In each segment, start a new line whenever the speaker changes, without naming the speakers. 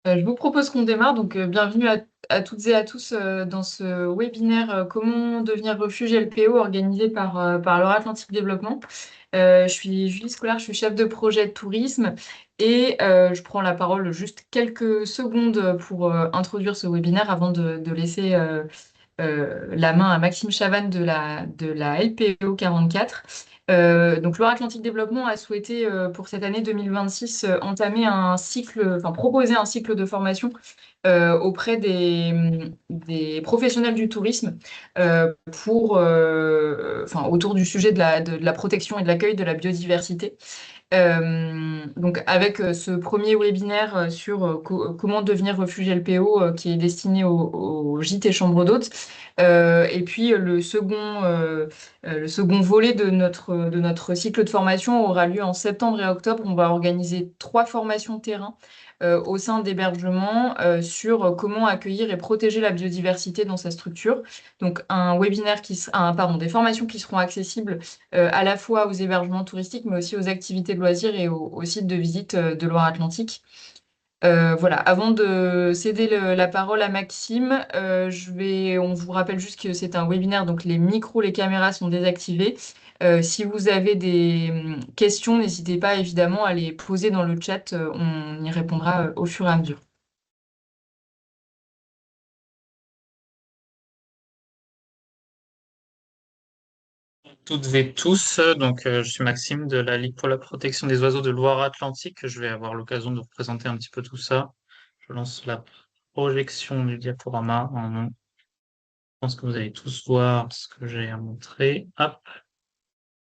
Je vous propose qu'on démarre. Donc, bienvenue à toutes et à tous dans ce webinaire Comment devenir refuge LPO organisé par Loire-Atlantique Développement. Je suis Julie Scolard, je suis chef de projet de tourisme et je prends la parole juste quelques secondes pour introduire ce webinaire avant de laisser la main à Maxime Chavanne de la LPO 44. Donc, Loire-Atlantique Développement a souhaité, pour cette année 2026, entamer un cycle, enfin, proposer un cycle de formation auprès des professionnels du tourisme enfin, autour du sujet de la protection et de l'accueil de la biodiversité. Donc avec ce premier webinaire sur comment devenir refuge LPO qui est destiné aux gîtes et chambres d'hôtes. Et puis le second volet de notre cycle de formation aura lieu en septembre et octobre. On va organiser 3 formations terrain au sein d'hébergements sur comment accueillir et protéger la biodiversité dans sa structure. Donc un webinaire pardon, des formations qui seront accessibles à la fois aux hébergements touristiques, mais aussi aux activités de loisirs et aux sites de visite de Loire-Atlantique. Voilà, avant de céder la parole à Maxime, on vous rappelle juste que c'est un webinaire, donc les micros, les caméras sont désactivés. Si vous avez des questions, n'hésitez pas évidemment à les poser dans le chat, on y répondra au fur et à mesure.
Toutes et tous, je suis Maxime de la Ligue pour la protection des oiseaux de Loire-Atlantique. Je vais avoir l'occasion de vous présenter un petit peu tout ça. Je lance la projection du diaporama. Je pense que vous allez tous voir ce que j'ai à montrer. Hop,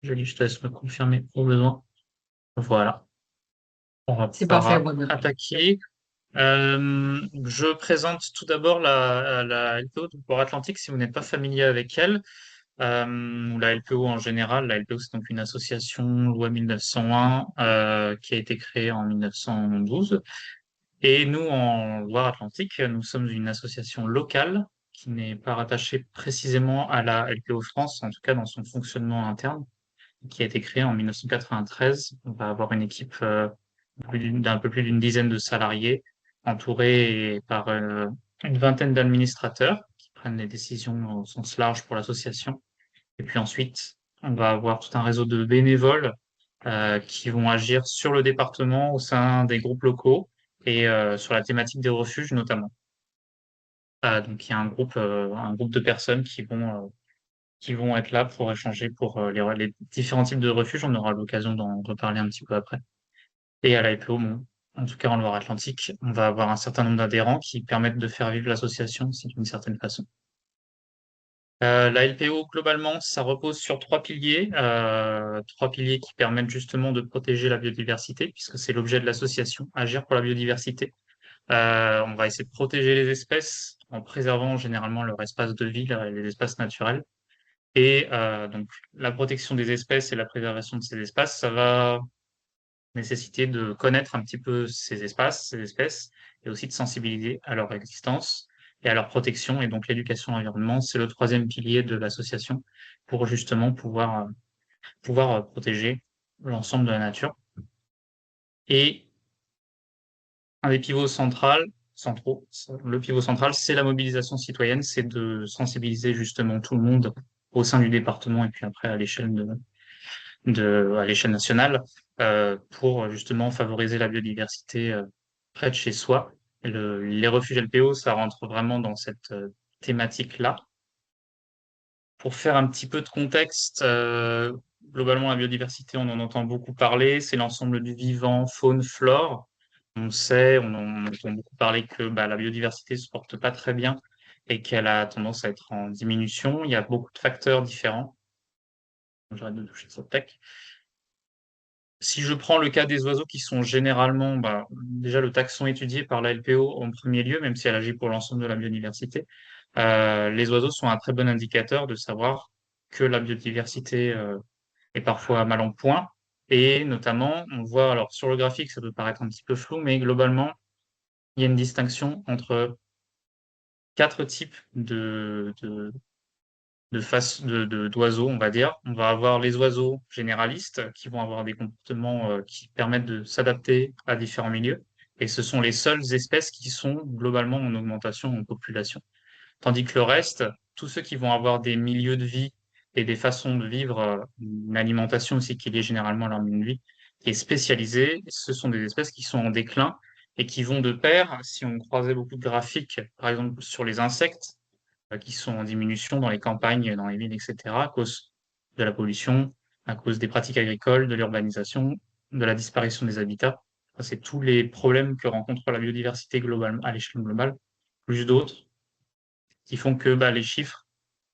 je te laisse me confirmer au besoin. Voilà, on va
C'est parfait,
pouvoir
voilà.
attaquer. Je présente tout d'abord la LPO de Loire-Atlantique si vous n'êtes pas familier avec elle. Ou la LPO en général. La LPO, c'est donc une association loi 1901 qui a été créée en 1912. Et nous, en Loire-Atlantique, nous sommes une association locale qui n'est pas rattachée précisément à la LPO France, en tout cas dans son fonctionnement interne, qui a été créée en 1993. On va avoir une équipe d'un peu plus d'une dizaine de salariés, entourés par une vingtaine d'administrateurs qui prennent les décisions au sens large pour l'association. Et puis ensuite, on va avoir tout un réseau de bénévoles qui vont agir sur le département au sein des groupes locaux et sur la thématique des refuges notamment. Donc il y a un groupe de personnes qui vont être là pour échanger pour les différents types de refuges. On aura l'occasion d'en reparler un petit peu après. Et à l'AIPO, bon, en tout cas en Loire-Atlantique, on va avoir un certain nombre d'adhérents qui permettent de faire vivre l'association aussi d'une certaine façon. La LPO, globalement, ça repose sur trois piliers qui permettent justement de protéger la biodiversité, puisque c'est l'objet de l'association, agir pour la biodiversité. On va essayer de protéger les espèces en préservant généralement leur espace de vie, les espaces naturels. Et donc, la protection des espèces et la préservation de ces espaces, ça va nécessiter de connaître un petit peu ces espaces, ces espèces, et aussi de sensibiliser à leur existence et à leur protection. Et donc l'éducation à l'environnement, c'est le troisième pilier de l'association pour justement pouvoir protéger l'ensemble de la nature. Et un des pivots centraux, le pivot central, c'est la mobilisation citoyenne, c'est de sensibiliser justement tout le monde au sein du département et puis après à l'échelle à l'échelle nationale pour justement favoriser la biodiversité près de chez soi. Les refuges LPO, ça rentre vraiment dans cette thématique-là. Pour faire un petit peu de contexte, globalement, la biodiversité, on en entend beaucoup parler. C'est l'ensemble du vivant, faune, flore. On entend beaucoup parler que la biodiversité se porte pas très bien et qu'elle a tendance à être en diminution. Il y a beaucoup de facteurs différents. J'arrête de toucher cette tech. Si je prends le cas des oiseaux qui sont généralement, déjà le taxon étudié par la LPO en premier lieu, même si elle agit pour l'ensemble de la biodiversité, les oiseaux sont un très bon indicateur de savoir que la biodiversité est parfois mal en point. Et notamment, on voit, alors sur le graphique, ça peut paraître un petit peu flou, mais globalement, il y a une distinction entre quatre types d'oiseaux, on va dire. On va avoir les oiseaux généralistes qui vont avoir des comportements qui permettent de s'adapter à différents milieux. et ce sont les seules espèces qui sont globalement en augmentation en population. Tandis que le reste, tous ceux qui vont avoir des milieux de vie et des façons de vivre, une alimentation aussi qui est liée généralement à leur milieu de vie, qui est spécialisée, ce sont des espèces qui sont en déclin et qui vont de pair, si on croisait beaucoup de graphiques, par exemple sur les insectes, qui sont en diminution dans les campagnes, dans les villes, etc., à cause de la pollution, à cause des pratiques agricoles, de l'urbanisation, de la disparition des habitats. Ça, c'est tous les problèmes que rencontre la biodiversité globale, à l'échelle globale, plus d'autres, qui font que bah, les chiffres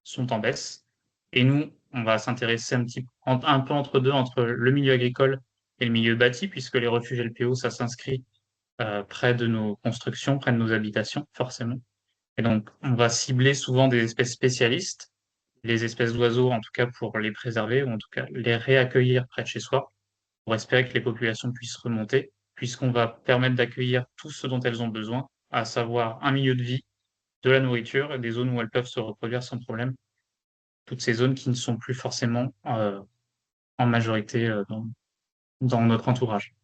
sont en baisse. Et nous, on va s'intéresser un peu entre deux, entre le milieu agricole et le milieu bâti, puisque les refuges LPO, ça s'inscrit près de nos constructions, près de nos habitations, forcément. Et donc, on va cibler souvent des espèces spécialistes, les espèces d'oiseaux, en tout cas pour les préserver, ou en tout cas les réaccueillir près de chez soi, pour espérer que les populations puissent remonter, puisqu'on va permettre d'accueillir tout ce dont elles ont besoin, à savoir un milieu de vie, de la nourriture, et des zones où elles peuvent se reproduire sans problème, toutes ces zones qui ne sont plus forcément en majorité dans notre entourage.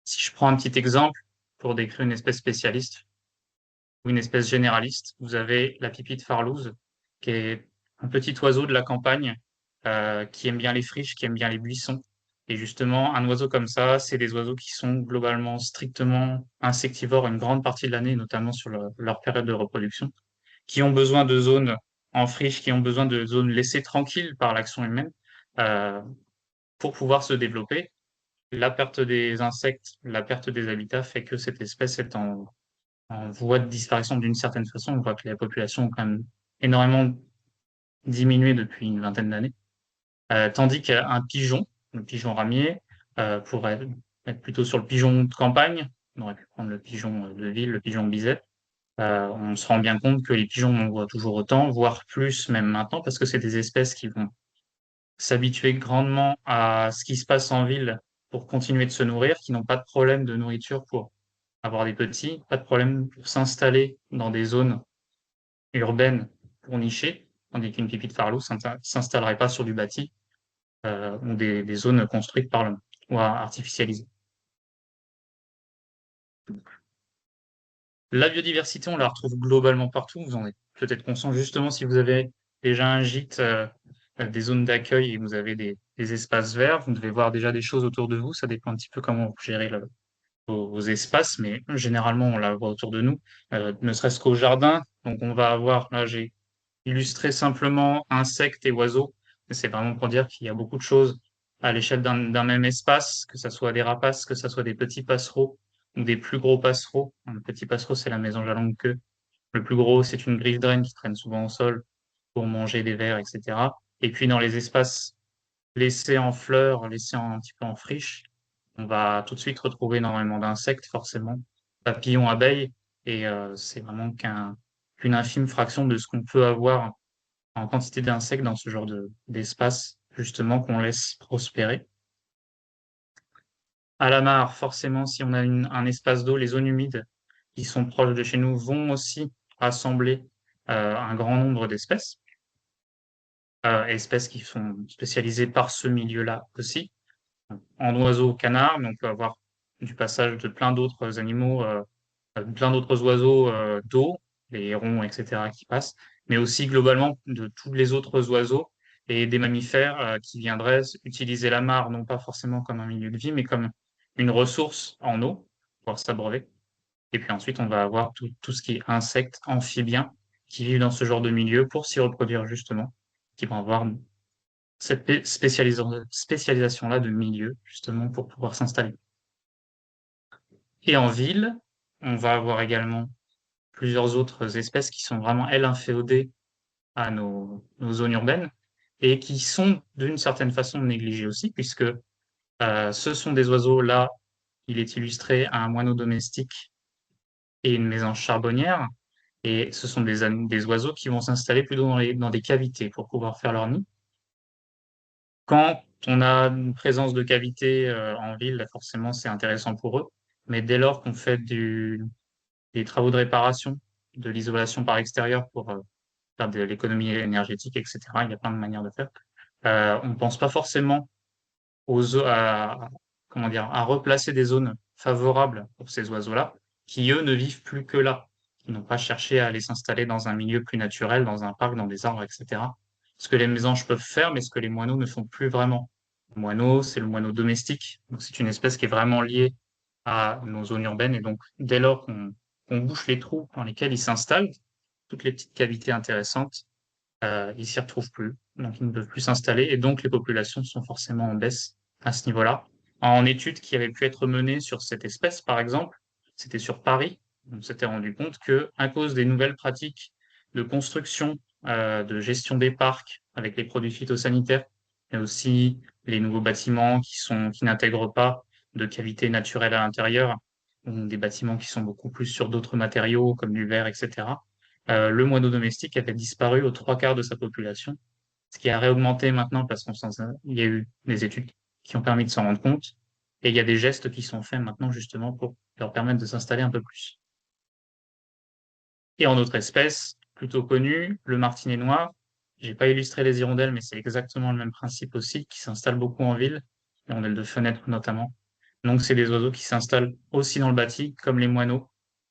Si je prends un petit exemple pour décrire une espèce spécialiste ou une espèce généraliste, vous avez la pipite farlouse, qui est un petit oiseau de la campagne qui aime bien les friches, qui aime bien les buissons. Et justement, un oiseau comme ça, c'est des oiseaux qui sont globalement strictement insectivores une grande partie de l'année, notamment sur leur période de reproduction, qui ont besoin de zones en friche, qui ont besoin de zones laissées tranquilles par l'action humaine euh, pour pouvoir se développer. La perte des insectes, la perte des habitats fait que cette espèce est en voie de disparition d'une certaine façon. On voit que les populations ont quand même énormément diminué depuis une vingtaine d'années. Tandis qu'un pigeon, le pigeon ramier, pourrait être plutôt sur le pigeon de campagne. On aurait pu prendre le pigeon de ville, le pigeon bisette. On se rend bien compte que les pigeons, on en voit toujours autant, voire plus même maintenant, parce que c'est des espèces qui vont s'habituer grandement à ce qui se passe en ville pour continuer de se nourrir, qui n'ont pas de problème de nourriture pour avoir des petits, pas de problème pour s'installer dans des zones urbaines pour nicher, tandis qu'une pipite farlou s'installerait pas sur du bâti ou des zones construites par l'homme ou artificialisées. La biodiversité, on la retrouve globalement partout. Vous en êtes peut-être conscient justement si vous avez déjà un gîte, des zones d'accueil et vous avez des espaces verts, vous devez voir déjà des choses autour de vous. Ça dépend un petit peu comment vous gérez vos espaces, mais généralement on la voit autour de nous, ne serait-ce qu'au jardin. Donc on va avoir, là j'ai illustré simplement insectes et oiseaux, mais c'est vraiment pour dire qu'il y a beaucoup de choses à l'échelle d'un même espace, que ce soit des rapaces, que ce soit des petits passereaux ou des plus gros passereaux. Le petit passereau, c'est la mésange à longue queue. Le plus gros, c'est une griffe draine qui traîne souvent au sol pour manger des vers, etc. Et puis dans les espaces laissés en fleurs, laissés un petit peu en friche, on va tout de suite retrouver énormément d'insectes, forcément, papillons, abeilles, et c'est vraiment qu'une infime fraction de ce qu'on peut avoir en quantité d'insectes dans ce genre d'espace, justement, qu'on laisse prospérer. À la mare, forcément, si on a un espace d'eau, les zones humides qui sont proches de chez nous vont aussi rassembler un grand nombre d'espèces, espèces qui sont spécialisées par ce milieu-là aussi. En oiseaux, canards, mais on peut avoir du passage de plein d'autres animaux, plein d'autres oiseaux d'eau, les hérons, etc., qui passent, mais aussi globalement de tous les autres oiseaux et des mammifères qui viendraient utiliser la mare, non pas forcément comme un milieu de vie, mais comme une ressource en eau, pour pouvoir s'abreuver. Et puis ensuite, on va avoir tout ce qui est insectes, amphibiens, qui vivent dans ce genre de milieu pour s'y reproduire justement, qui vont avoir cette spécialisation-là de milieu, justement, pour pouvoir s'installer. Et en ville, on va avoir également plusieurs autres espèces qui sont vraiment, elles, inféodées à nos zones urbaines et qui sont d'une certaine façon négligées aussi, puisque ce sont des oiseaux, là, il est illustré à un moineau domestique et une mésange charbonnière, et ce sont des oiseaux qui vont s'installer plutôt dans des cavités pour pouvoir faire leur nid. Quand on a une présence de cavités en ville, forcément, c'est intéressant pour eux, mais dès lors qu'on fait des travaux de réparation, de l'isolation par extérieur pour faire de l'économie énergétique, etc. Il y a plein de manières de faire. On ne pense pas forcément comment dire, à replacer des zones favorable pour ces oiseaux-là, qui eux ne vivent plus que là, qui n'ont pas cherché à aller s'installer dans un milieu plus naturel, dans un parc, dans des arbres, etc. Ce que les mésanges peuvent faire, mais ce que les moineaux ne font plus vraiment. Le moineau, c'est le moineau domestique, donc c'est une espèce qui est vraiment liée à nos zones urbaines, et donc dès lors qu'on bouche les trous dans lesquels ils s'installent, toutes les petites cavités intéressantes, ils s'y retrouvent plus, donc ils ne peuvent plus s'installer, et donc les populations sont forcément en baisse à ce niveau-là. En études qui avaient pu être menées sur cette espèce, par exemple, c'était sur Paris, on s'était rendu compte que à cause des nouvelles pratiques de construction, de gestion des parcs avec les produits phytosanitaires, mais aussi les nouveaux bâtiments qui n'intègrent pas de cavités naturelles à l'intérieur, ou des bâtiments qui sont beaucoup plus sur d'autres matériaux comme du verre, etc. Le moineau domestique avait disparu aux trois quarts de sa population, ce qui a réaugmenté maintenant parce qu'il y a eu des études qui ont permis de s'en rendre compte, et il y a des gestes qui sont faits maintenant justement pour leur permettre de s'installer un peu plus. Et en autre espèce, plutôt connue, le martinet noir. J'ai pas illustré les hirondelles, mais c'est exactement le même principe aussi, qui s'installent beaucoup en ville, les hirondelles de fenêtre notamment. Donc c'est des oiseaux qui s'installent aussi dans le bâti, comme les moineaux,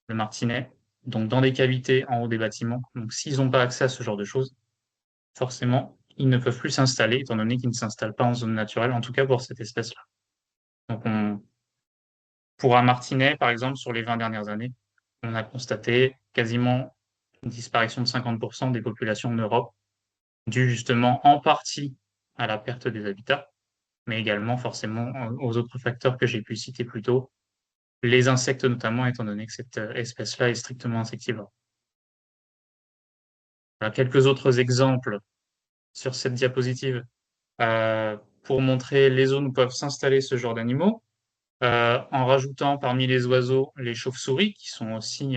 le martinet, donc dans des cavités en haut des bâtiments. Donc s'ils n'ont pas accès à ce genre de choses, forcément, ils ne peuvent plus s'installer, étant donné qu'ils ne s'installent pas en zone naturelle, en tout cas pour cette espèce-là. Donc pour un martinet, par exemple, sur les 20 dernières années, on a constaté quasiment une disparition de 50% des populations en Europe, due justement en partie à la perte des habitats, mais également forcément aux autres facteurs que j'ai pu citer plus tôt, les insectes notamment, étant donné que cette espèce-là est strictement insectivore. Voilà quelques autres exemples sur cette diapositive pour montrer les zones où peuvent s'installer ce genre d'animaux, en rajoutant parmi les oiseaux les chauves-souris, qui sont aussi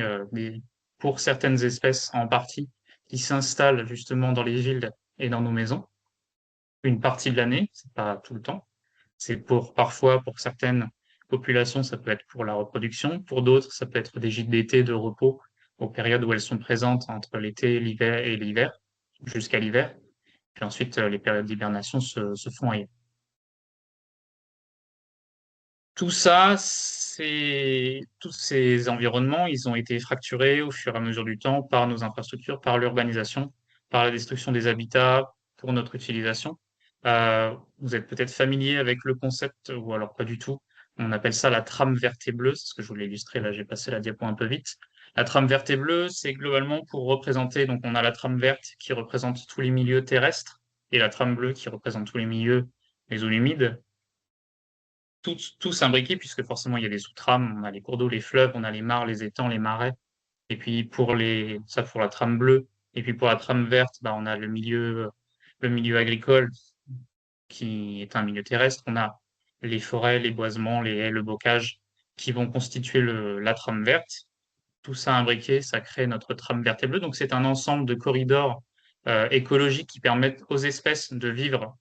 pour certaines espèces en partie, qui s'installent justement dans les villes et dans nos maisons, une partie de l'année, c'est pas tout le temps. C'est parfois, pour certaines populations, ça peut être pour la reproduction. Pour d'autres, ça peut être des gîtes d'été de repos aux périodes où elles sont présentes entre l'été, l'hiver et l'hiver, jusqu'à l'hiver. Puis ensuite, les périodes d'hibernation se font ailleurs. Tout ça, tous ces environnements, ils ont été fracturés au fur et à mesure du temps par nos infrastructures, par l'urbanisation, par la destruction des habitats pour notre utilisation. Vous êtes peut-être familier avec le concept, ou alors pas du tout. On appelle ça la trame verte et bleue. C'est ce que je voulais illustrer. Là, j'ai passé la diapo un peu vite. La trame verte et bleue, c'est globalement pour représenter, donc on a la trame verte qui représente tous les milieux terrestres et la trame bleue qui représente tous les milieux, les zones humides, tous imbriqués, puisque forcément il y a des sous-trames, on a les cours d'eau, les fleuves, on a les mares, les étangs, les marais, et puis ça pour la trame bleue, et puis pour la trame verte, bah, on a le milieu agricole qui est un milieu terrestre, on a les forêts, les boisements, les haies, le bocage qui vont constituer la trame verte. Tout ça imbriqué, ça crée notre trame verte et bleue. Donc c'est un ensemble de corridors écologiques qui permettent aux espèces de vivre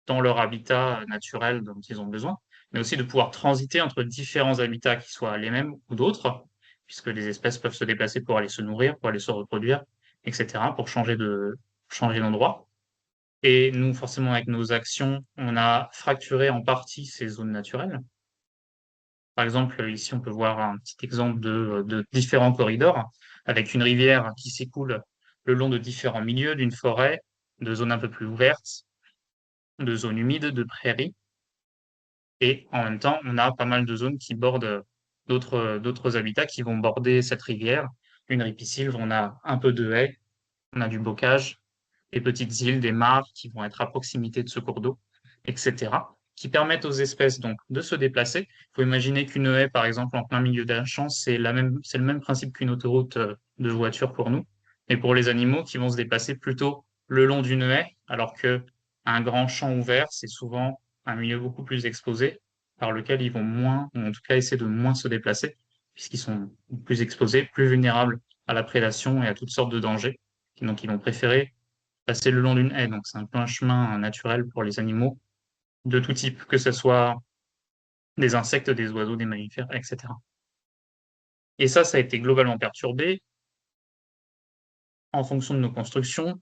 dans leur habitat naturel dont ils ont besoin, mais aussi de pouvoir transiter entre différents habitats qui soient les mêmes ou d'autres, puisque les espèces peuvent se déplacer pour aller se nourrir, pour aller se reproduire, etc., pour changer d'endroit. Et nous, forcément, avec nos actions, on a fracturé en partie ces zones naturelles. Par exemple, ici, on peut voir un petit exemple de différents corridors, avec une rivière qui s'écoule le long de différents milieux d'une forêt, de zones un peu plus ouvertes, de zones humides, de prairies. Et en même temps, on a pas mal de zones qui bordent d'autres habitats qui vont border cette rivière. Une ripisylve, on a un peu de haies, on a du bocage, des petites îles, des mares qui vont être à proximité de ce cours d'eau, etc., qui permettent aux espèces donc de se déplacer. Il faut imaginer qu'une haie, par exemple, en plein milieu d'un champ, c'est le même principe qu'une autoroute de voiture pour nous, mais pour les animaux qui vont se déplacer plutôt le long d'une haie, alors que un grand champ ouvert, c'est souvent un milieu beaucoup plus exposé, par lequel ils vont moins, ou en tout cas essayer de moins se déplacer, puisqu'ils sont plus exposés, plus vulnérables à la prédation et à toutes sortes de dangers. Donc, ils vont préférer passer le long d'une haie. Donc, c'est un peu un chemin naturel pour les animaux de tout type, que ce soit des insectes, des oiseaux, des mammifères, etc. Et ça a été globalement perturbé en fonction de nos constructions.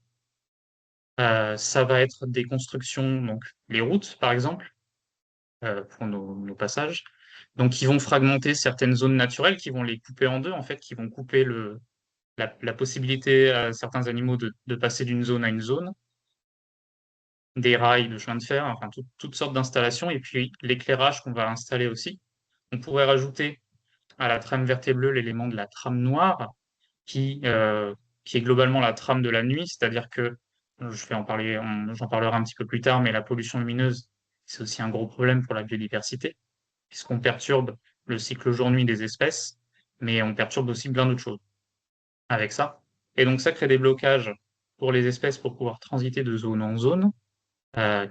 Ça va être des constructions, donc les routes, par exemple, pour nos passages, Donc, qui vont fragmenter certaines zones naturelles, qui vont les couper en deux, en fait, qui vont couper la possibilité à certains animaux de passer d'une zone à une zone, des rails de chemin de fer, enfin, toutes sortes d'installations, et puis l'éclairage qu'on va installer aussi. On pourrait rajouter à la trame verte et bleue l'élément de la trame noire, qui, euh, qui est globalement la trame de la nuit, c'est-à-dire que, je vais en parler, j'en parlerai un petit peu plus tard, mais la pollution lumineuse, c'est aussi un gros problème pour la biodiversité, puisqu'on perturbe le cycle jour-nuit des espèces, mais on perturbe aussi plein d'autres choses avec ça. Et donc ça crée des blocages pour les espèces pour pouvoir transiter de zone en zone. Euh,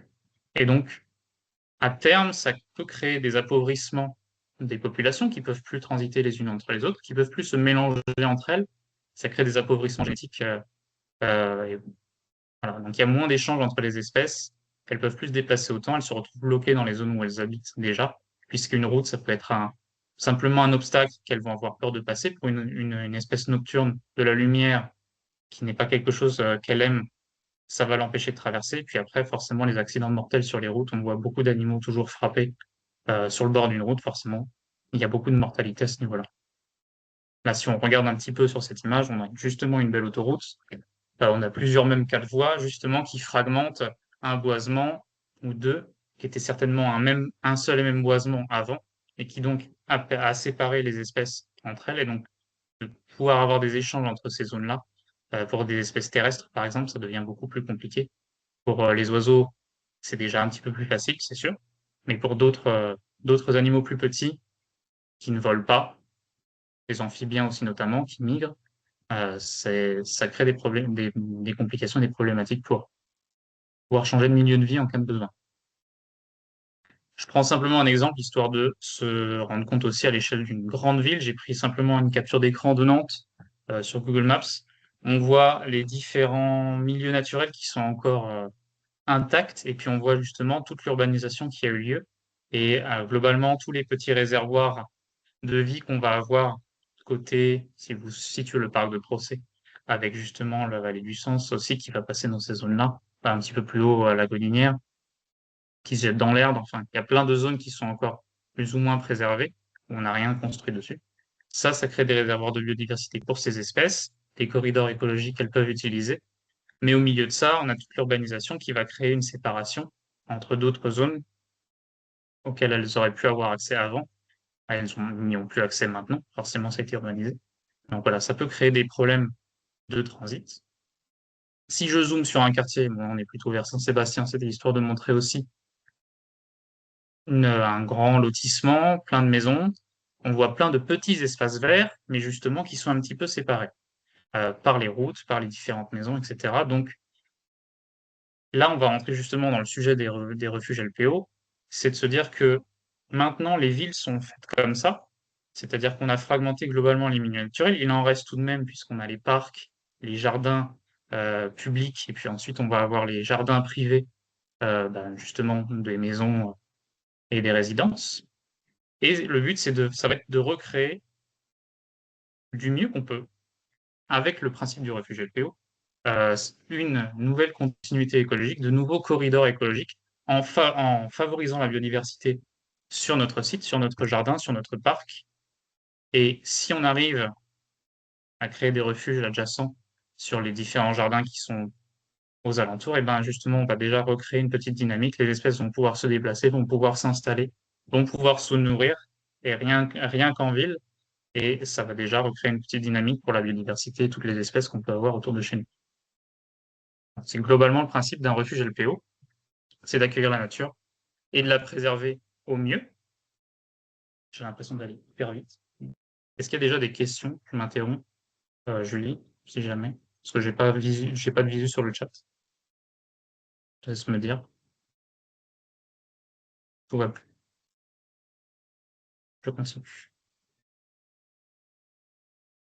et donc, à terme, ça peut créer des appauvrissements des populations qui peuvent plus transiter les unes entre les autres, qui peuvent plus se mélanger entre elles. Ça crée des appauvrissements génétiques. Et voilà. Donc il y a moins d'échanges entre les espèces. Elles peuvent plus se déplacer autant. Elles se retrouvent bloquées dans les zones où elles habitent déjà, puisqu'une route, ça peut être simplement un obstacle qu'elles vont avoir peur de passer. Pour une espèce nocturne, de la lumière, qui n'est pas quelque chose qu'elle aime, ça va l'empêcher de traverser. Puis après, forcément, les accidents mortels sur les routes, on voit beaucoup d'animaux toujours frappés sur le bord d'une route, forcément. Il y a beaucoup de mortalité à ce niveau-là. Là, si on regarde un petit peu sur cette image, on a justement une belle autoroute. On a plusieurs même cas de voies, justement, qui fragmentent un boisement ou deux, qui était certainement un seul et même boisement avant, et qui donc a séparé les espèces entre elles. Et donc, de pouvoir avoir des échanges entre ces zones-là, pour des espèces terrestres, par exemple, ça devient beaucoup plus compliqué. Pour les oiseaux, c'est déjà un petit peu plus facile, c'est sûr. Mais pour d'autres animaux plus petits qui ne volent pas, les amphibiens aussi notamment, qui migrent, ça crée des problèmes, des complications, des problématiques pour pouvoir changer de milieu de vie en cas de besoin. Je prends simplement un exemple, histoire de se rendre compte aussi à l'échelle d'une grande ville. J'ai pris simplement une capture d'écran de Nantes sur Google Maps. On voit les différents milieux naturels qui sont encore intacts, et puis on voit justement toute l'urbanisation qui a eu lieu, et globalement tous les petits réservoirs de vie qu'on va avoir côté, si vous situez le parc de Procès, avec justement la vallée du Sens aussi qui va passer dans ces zones-là, un petit peu plus haut à la Godinière, qui se jette dans l'herbe. Enfin, il y a plein de zones qui sont encore plus ou moins préservées, où on n'a rien construit dessus. Ça crée des réservoirs de biodiversité pour ces espèces, des corridors écologiques qu'elles peuvent utiliser. Mais au milieu de ça, on a toute l'urbanisation qui va créer une séparation entre d'autres zones auxquelles elles auraient pu avoir accès avant. Elles n'y ont plus accès maintenant, forcément, c'est urbanisé. Donc voilà, ça peut créer des problèmes de transit. Si je zoome sur un quartier, bon, on est plutôt vers Saint-Sébastien, c'était histoire de montrer aussi un grand lotissement, plein de maisons. On voit plein de petits espaces verts, mais justement qui sont un petit peu séparés par les routes, par les différentes maisons, etc. Donc là, on va rentrer justement dans le sujet des refuges LPO, c'est de se dire que maintenant, les villes sont faites comme ça, c'est-à-dire qu'on a fragmenté globalement les milieux naturels. Il en reste tout de même, puisqu'on a les parcs, les jardins publics, et puis ensuite, on va avoir les jardins privés, justement, des maisons et des résidences. Et le but, ça va être de recréer du mieux qu'on peut, avec le principe du refuge LPO, une nouvelle continuité écologique, de nouveaux corridors écologiques, en favorisant la biodiversité sur notre site, sur notre jardin, sur notre parc. Et si on arrive à créer des refuges adjacents sur les différents jardins qui sont aux alentours, et ben justement, on va déjà recréer une petite dynamique. Les espèces vont pouvoir se déplacer, vont pouvoir s'installer, vont pouvoir se nourrir, et rien qu'en ville. Et ça va déjà recréer une petite dynamique pour la biodiversité et toutes les espèces qu'on peut avoir autour de chez nous. C'est globalement le principe d'un refuge LPO, c'est d'accueillir la nature et de la préserver au mieux. J'ai l'impression d'aller hyper vite. Est-ce qu'il y a déjà des questions? Je m'interromps, Julie, si jamais, parce que j'ai pas de visu sur le chat. Je laisse me dire. Tout va plus. Je continue.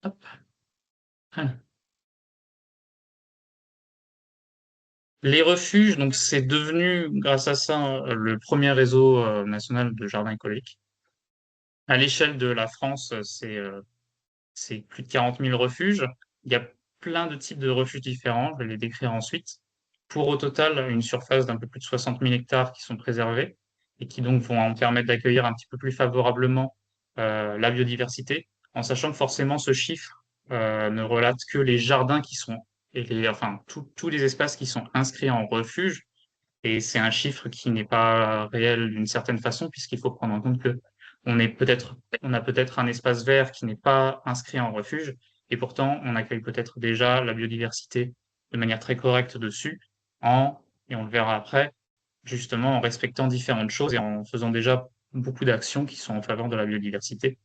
Hop. Voilà. Les refuges, donc c'est devenu, grâce à ça, le premier réseau national de jardins écologiques. À l'échelle de la France, c'est plus de 40 000 refuges. Il y a plein de types de refuges différents, je vais les décrire ensuite. Pour au total une surface d'un peu plus de 60 000 hectares qui sont préservés. et qui donc vont permettre d'accueillir un petit peu plus favorablement la biodiversité, en sachant que forcément ce chiffre ne relate que les jardins qui sont, enfin tous les espaces qui sont inscrits en refuge, et c'est un chiffre qui n'est pas réel d'une certaine façon, puisqu'il faut prendre en compte que on a peut-être un espace vert qui n'est pas inscrit en refuge, et pourtant on accueille peut-être déjà la biodiversité de manière très correcte dessus, et on le verra après, justement en respectant différentes choses et en faisant déjà beaucoup d'actions qui sont en faveur de la biodiversité.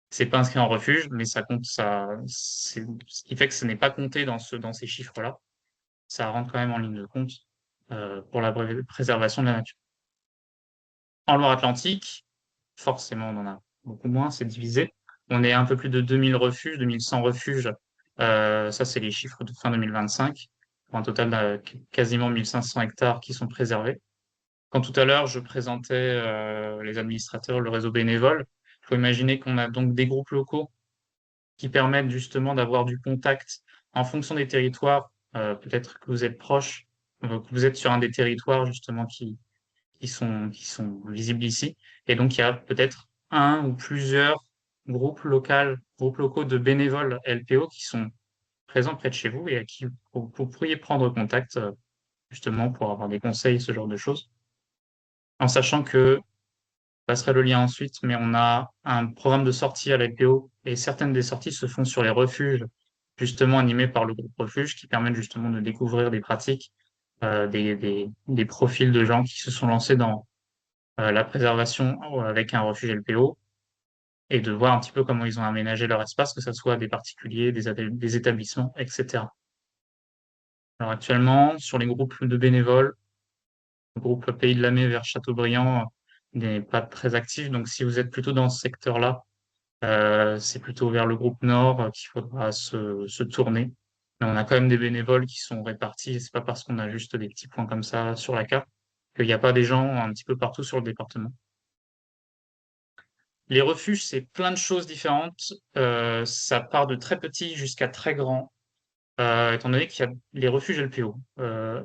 C'est pas inscrit en refuge, mais ça compte, ce qui fait que ce n'est pas compté dans ces chiffres-là. Ça rentre quand même en ligne de compte pour la préservation de la nature. En Loire-Atlantique, forcément, on en a beaucoup moins, c'est divisé. On est à un peu plus de 2000 refuges, 2100 refuges. Ça, c'est les chiffres de fin 2025, pour un total de quasiment 1500 hectares qui sont préservés. Quand tout à l'heure, je présentais les administrateurs, le réseau bénévole, il faut imaginer qu'on a donc des groupes locaux qui permettent justement d'avoir du contact en fonction des territoires. Peut-être que vous êtes proche, que vous êtes sur un des territoires justement qui sont visibles ici. Et donc, il y a peut-être un ou plusieurs groupes locaux de bénévoles LPO qui sont présents près de chez vous et à qui vous pourriez prendre contact justement pour avoir des conseils, ce genre de choses. En sachant que je passerai le lien ensuite, mais on a un programme de sortie à l'LPO et certaines des sorties se font sur les refuges, justement animés par le groupe refuge, qui permettent justement de découvrir des pratiques, des profils de gens qui se sont lancés dans la préservation avec un refuge LPO et de voir un petit peu comment ils ont aménagé leur espace, que ce soit des particuliers, des établissements, etc. Alors actuellement, sur les groupes de bénévoles, le groupe Pays de la Mai vers Châteaubriand n'est pas très actif, donc si vous êtes plutôt dans ce secteur-là, c'est plutôt vers le groupe Nord qu'il faudra se tourner. Mais on a quand même des bénévoles qui sont répartis, et c'est pas parce qu'on a juste des petits points comme ça sur la carte qu'il n'y a pas des gens un petit peu partout sur le département. Les refuges, c'est plein de choses différentes. Ça part de très petit jusqu'à très grand, étant donné qu'il y a les refuges LPO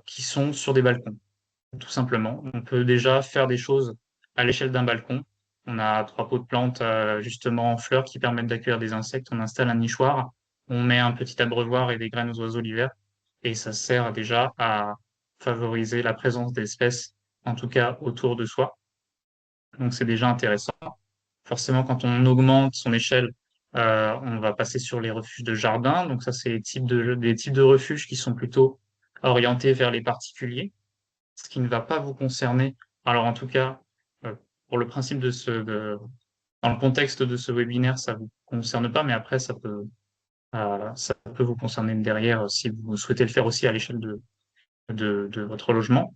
qui sont sur des balcons, tout simplement. On peut déjà faire des choses à l'échelle d'un balcon. On a trois pots de plantes justement en fleurs qui permettent d'accueillir des insectes. On installe un nichoir, on met un petit abreuvoir et des graines aux oiseaux l'hiver, et ça sert déjà à favoriser la présence d'espèces, en tout cas autour de soi. Donc c'est déjà intéressant. Forcément, quand on augmente son échelle, on va passer sur les refuges de jardin. Donc ça, c'est des types de refuges qui sont plutôt orientés vers les particuliers, ce qui ne va pas vous concerner. Alors en tout cas, euh, pour le principe dans le contexte de ce webinaire, ça vous concerne pas, mais après, ça peut vous concerner derrière si vous souhaitez le faire aussi à l'échelle de votre logement.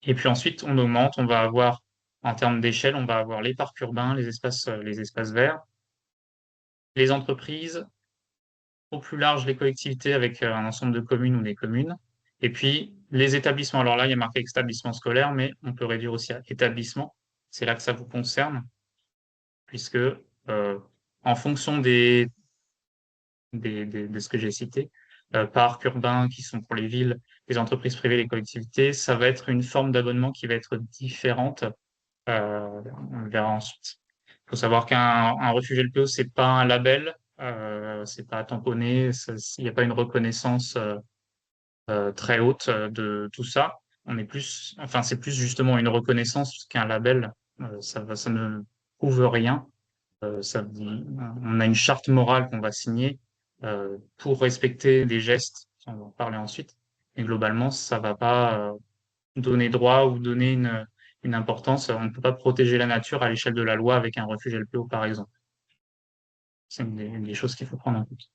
Et puis ensuite, on augmente, on va avoir, en termes d'échelle, on va avoir les parcs urbains, les espaces verts, les entreprises, au plus large, les collectivités avec un ensemble de communes ou des communes, et puis les établissements. Alors là, il y a marqué établissement scolaire, mais on peut réduire aussi à établissement. C'est là que ça vous concerne, puisque en fonction de ce que j'ai cité, parcs urbains qui sont pour les villes, les entreprises privées, les collectivités, ça va être une forme d'abonnement qui va être différente. On le verra ensuite. Il faut savoir qu'un refuge LPO, c'est pas un label, c'est pas tamponné, il n'y a pas une reconnaissance très haute de tout ça. Enfin, c'est plus justement une reconnaissance qu'un label. Ça ne prouve rien. On a une charte morale qu'on va signer pour respecter des gestes. On va en parler ensuite. Et globalement, ça va pas donner droit ou donner une importance. On ne peut pas protéger la nature à l'échelle de la loi avec un refuge LPO, par exemple. C'est une des choses qu'il faut prendre en compte.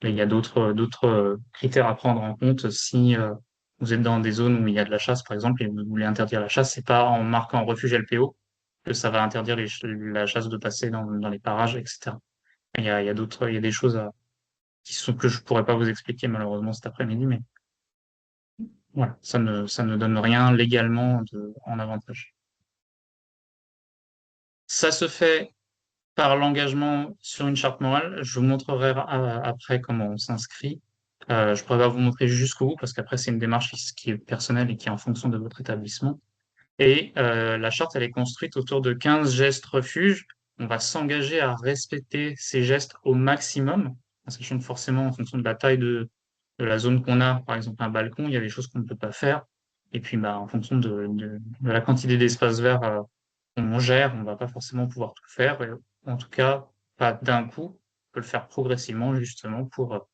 Et il y a d'autres critères à prendre en compte si vous êtes dans des zones où il y a de la chasse, par exemple, et vous voulez interdire la chasse, c'est pas en marquant refuge LPO que ça va interdire la chasse de passer dans les parages, etc. Il y a des choses que je pourrais pas vous expliquer malheureusement cet après-midi, mais voilà, ça ne donne rien légalement en avantage. Ça se fait par l'engagement sur une charte morale. Je vous montrerai après comment on s'inscrit. Je pourrais pas vous montrer jusqu'au bout parce qu'après, c'est une démarche qui est personnelle et qui est en fonction de votre établissement. Et la charte, elle est construite autour de 15 gestes refuges. On va s'engager à respecter ces gestes au maximum, en sachant que forcément, en fonction de la taille de la zone qu'on a, par exemple un balcon, il y a des choses qu'on ne peut pas faire. Et puis, bah, en fonction de la quantité d'espace vert qu'on gère, on va pas forcément pouvoir tout faire. Et en tout cas, pas d'un coup. On peut le faire progressivement, justement, pour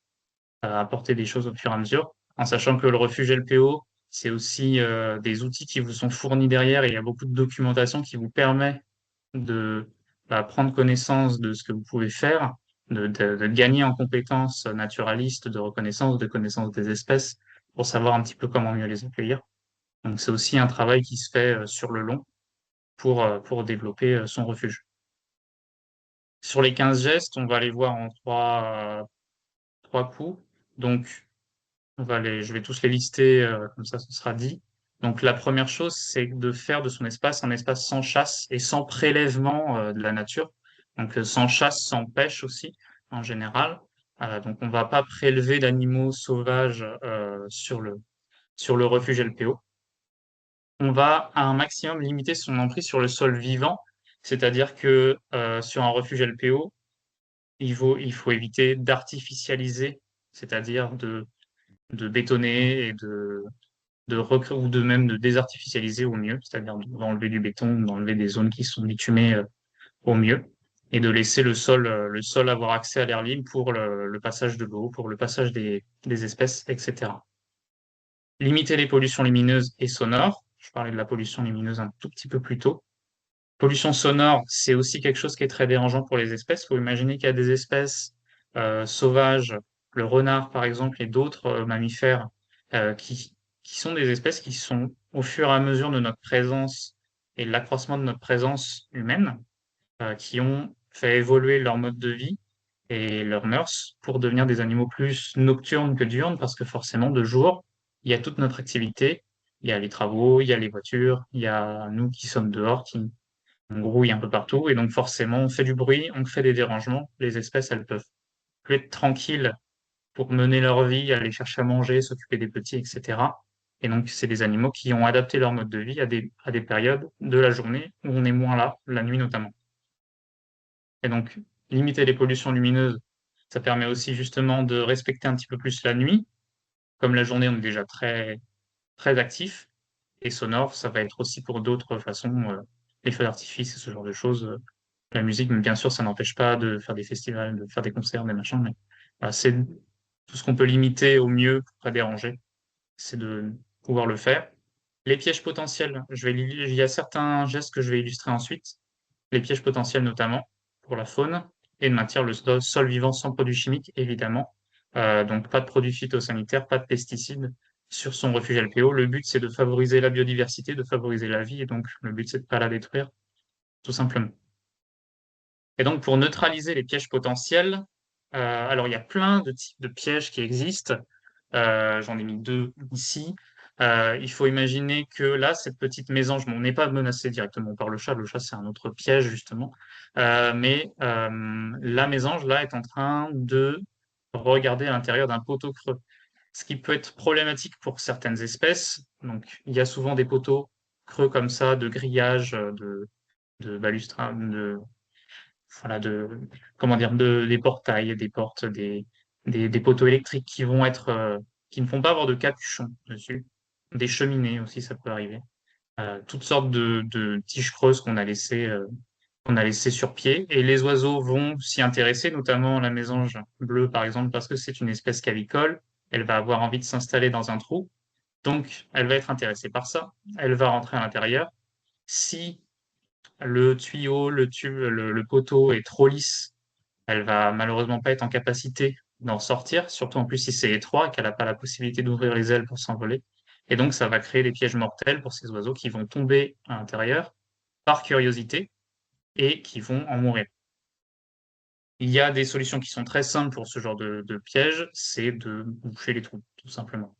apporter des choses au fur et à mesure, en sachant que le refuge LPO, c'est aussi des outils qui vous sont fournis derrière et il y a beaucoup de documentation qui vous permet de prendre connaissance de ce que vous pouvez faire, de gagner en compétences naturalistes, de reconnaissance, de connaissance des espèces, pour savoir un petit peu comment mieux les accueillir. Donc c'est aussi un travail qui se fait sur le long pour développer son refuge. Sur les 15 gestes, on va les voir en trois coups. Donc, je vais tous les lister, comme ça ce sera dit. Donc la première chose, c'est de faire de son espace un espace sans chasse et sans prélèvement de la nature. Donc sans chasse, sans pêche aussi, en général. Donc on va pas prélever d'animaux sauvages sur le refuge LPO. On va à un maximum limiter son emprise sur le sol vivant, c'est-à-dire que sur un refuge LPO, il faut éviter d'artificialiser, c'est-à-dire de bétonner et ou de même de désartificialiser au mieux, c'est-à-dire d'enlever du béton, d'enlever des zones qui sont bitumées au mieux, et de laisser le sol avoir accès à l'air libre pour le passage de l'eau, pour le passage des espèces, etc. Limiter les pollutions lumineuses et sonores. Je parlais de la pollution lumineuse un tout petit peu plus tôt. Pollution sonore, c'est aussi quelque chose qui est très dérangeant pour les espèces. Il faut imaginer qu'il y a des espèces sauvages, le renard par exemple, et d'autres mammifères qui sont des espèces qui sont au fur et à mesure de notre présence et de l'accroissement de notre présence humaine, qui ont fait évoluer leur mode de vie et leurs mœurs pour devenir des animaux plus nocturnes que diurnes, parce que forcément, de jour, il y a toute notre activité, il y a les travaux, il y a les voitures, il y a nous qui sommes dehors, qui on grouille un peu partout, et donc forcément, on fait du bruit, on fait des dérangements. Les espèces, elles peuvent plus être tranquilles pour mener leur vie, aller chercher à manger, s'occuper des petits, etc. Et donc, c'est des animaux qui ont adapté leur mode de vie à des périodes de la journée où on est moins là, la nuit notamment. Et donc, limiter les pollutions lumineuses, ça permet aussi justement de respecter un petit peu plus la nuit. Comme la journée, on est déjà très, très actif. Et sonore, ça va être aussi pour d'autres façons, les feux d'artifice et ce genre de choses. La musique, mais bien sûr, ça n'empêche pas de faire des festivals, de faire des concerts, des machins, mais voilà, c'est tout ce qu'on peut limiter au mieux pour pas déranger, c'est de pouvoir le faire. Les pièges potentiels, il y a certains gestes que je vais illustrer ensuite. Les pièges potentiels notamment pour la faune et de maintenir le sol vivant sans produits chimiques, évidemment. Donc pas de produits phytosanitaires, pas de pesticides sur son refuge LPO. Le but, c'est de favoriser la biodiversité, de favoriser la vie, et donc le but, c'est de pas la détruire, tout simplement. Et donc, pour neutraliser les pièges potentiels, alors il y a plein de types de pièges qui existent. J'en ai mis deux ici. Il faut imaginer que là, cette petite mésange, bon, on n'est pas menacé directement par le chat. Le chat, c'est un autre piège, justement. La mésange, là, est en train de regarder à l'intérieur d'un poteau creux. Ce qui peut être problématique pour certaines espèces. Donc, il y a souvent des poteaux creux comme ça, de grillage, de balustrade, voilà, comment dire, des portails, des portes, des poteaux électriques qui ne font pas avoir de capuchon dessus. Des cheminées aussi, ça peut arriver. Toutes sortes de tiges creuses qu'on a laissées sur pied. Et les oiseaux vont s'y intéresser, notamment la mésange bleue, par exemple, parce que c'est une espèce cavicole. Elle va avoir envie de s'installer dans un trou. Donc, elle va être intéressée par ça. Elle va rentrer à l'intérieur. Si le tuyau, le tube, le poteau est trop lisse, elle va malheureusement pas être en capacité d'en sortir, surtout en plus si c'est étroit et qu'elle n'a pas la possibilité d'ouvrir les ailes pour s'envoler. Et donc, ça va créer des pièges mortels pour ces oiseaux qui vont tomber à l'intérieur par curiosité et qui vont en mourir. Il y a des solutions qui sont très simples pour ce genre de pièges, c'est de boucher les trous, tout simplement.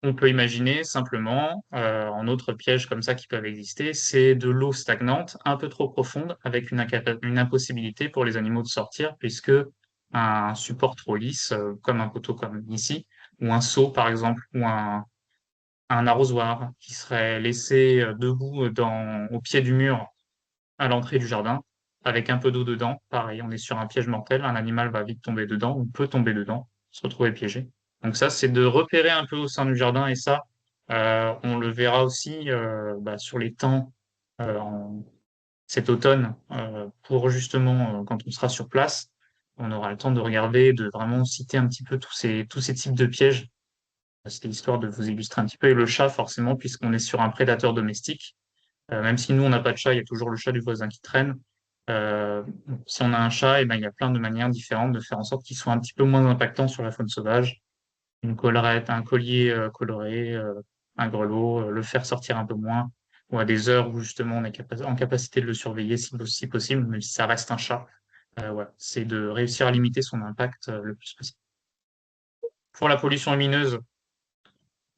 On peut imaginer simplement, en autre piège comme ça qui peuvent exister, c'est de l'eau stagnante, un peu trop profonde, avec une impossibilité pour les animaux de sortir, puisque un support trop lisse, comme un poteau comme ici, ou un seau par exemple, un arrosoir qui serait laissé debout au pied du mur à l'entrée du jardin, avec un peu d'eau dedans. Pareil, on est sur un piège mortel, un animal va vite tomber dedans, ou peut tomber dedans, se retrouver piégé. Donc ça, c'est de repérer un peu au sein du jardin, et ça, on le verra aussi sur les temps cet automne, pour justement, quand on sera sur place, on aura le temps de regarder, de vraiment citer un petit peu tous ces types de pièges. C'était histoire de vous illustrer un petit peu. Et le chat, forcément, puisqu'on est sur un prédateur domestique, même si nous, on n'a pas de chat, il y a toujours le chat du voisin qui traîne. Euh, Si on a un chat, et ben, il y a plein de manières différentes de faire en sorte qu'il soit un petit peu moins impactant sur la faune sauvage. Une collerette, un collier coloré, un grelot, le faire sortir un peu moins, ou à des heures où justement on est en capacité de le surveiller si possible, même si ça reste un chat. Ouais, c'est de réussir à limiter son impact le plus possible. Pour la pollution lumineuse,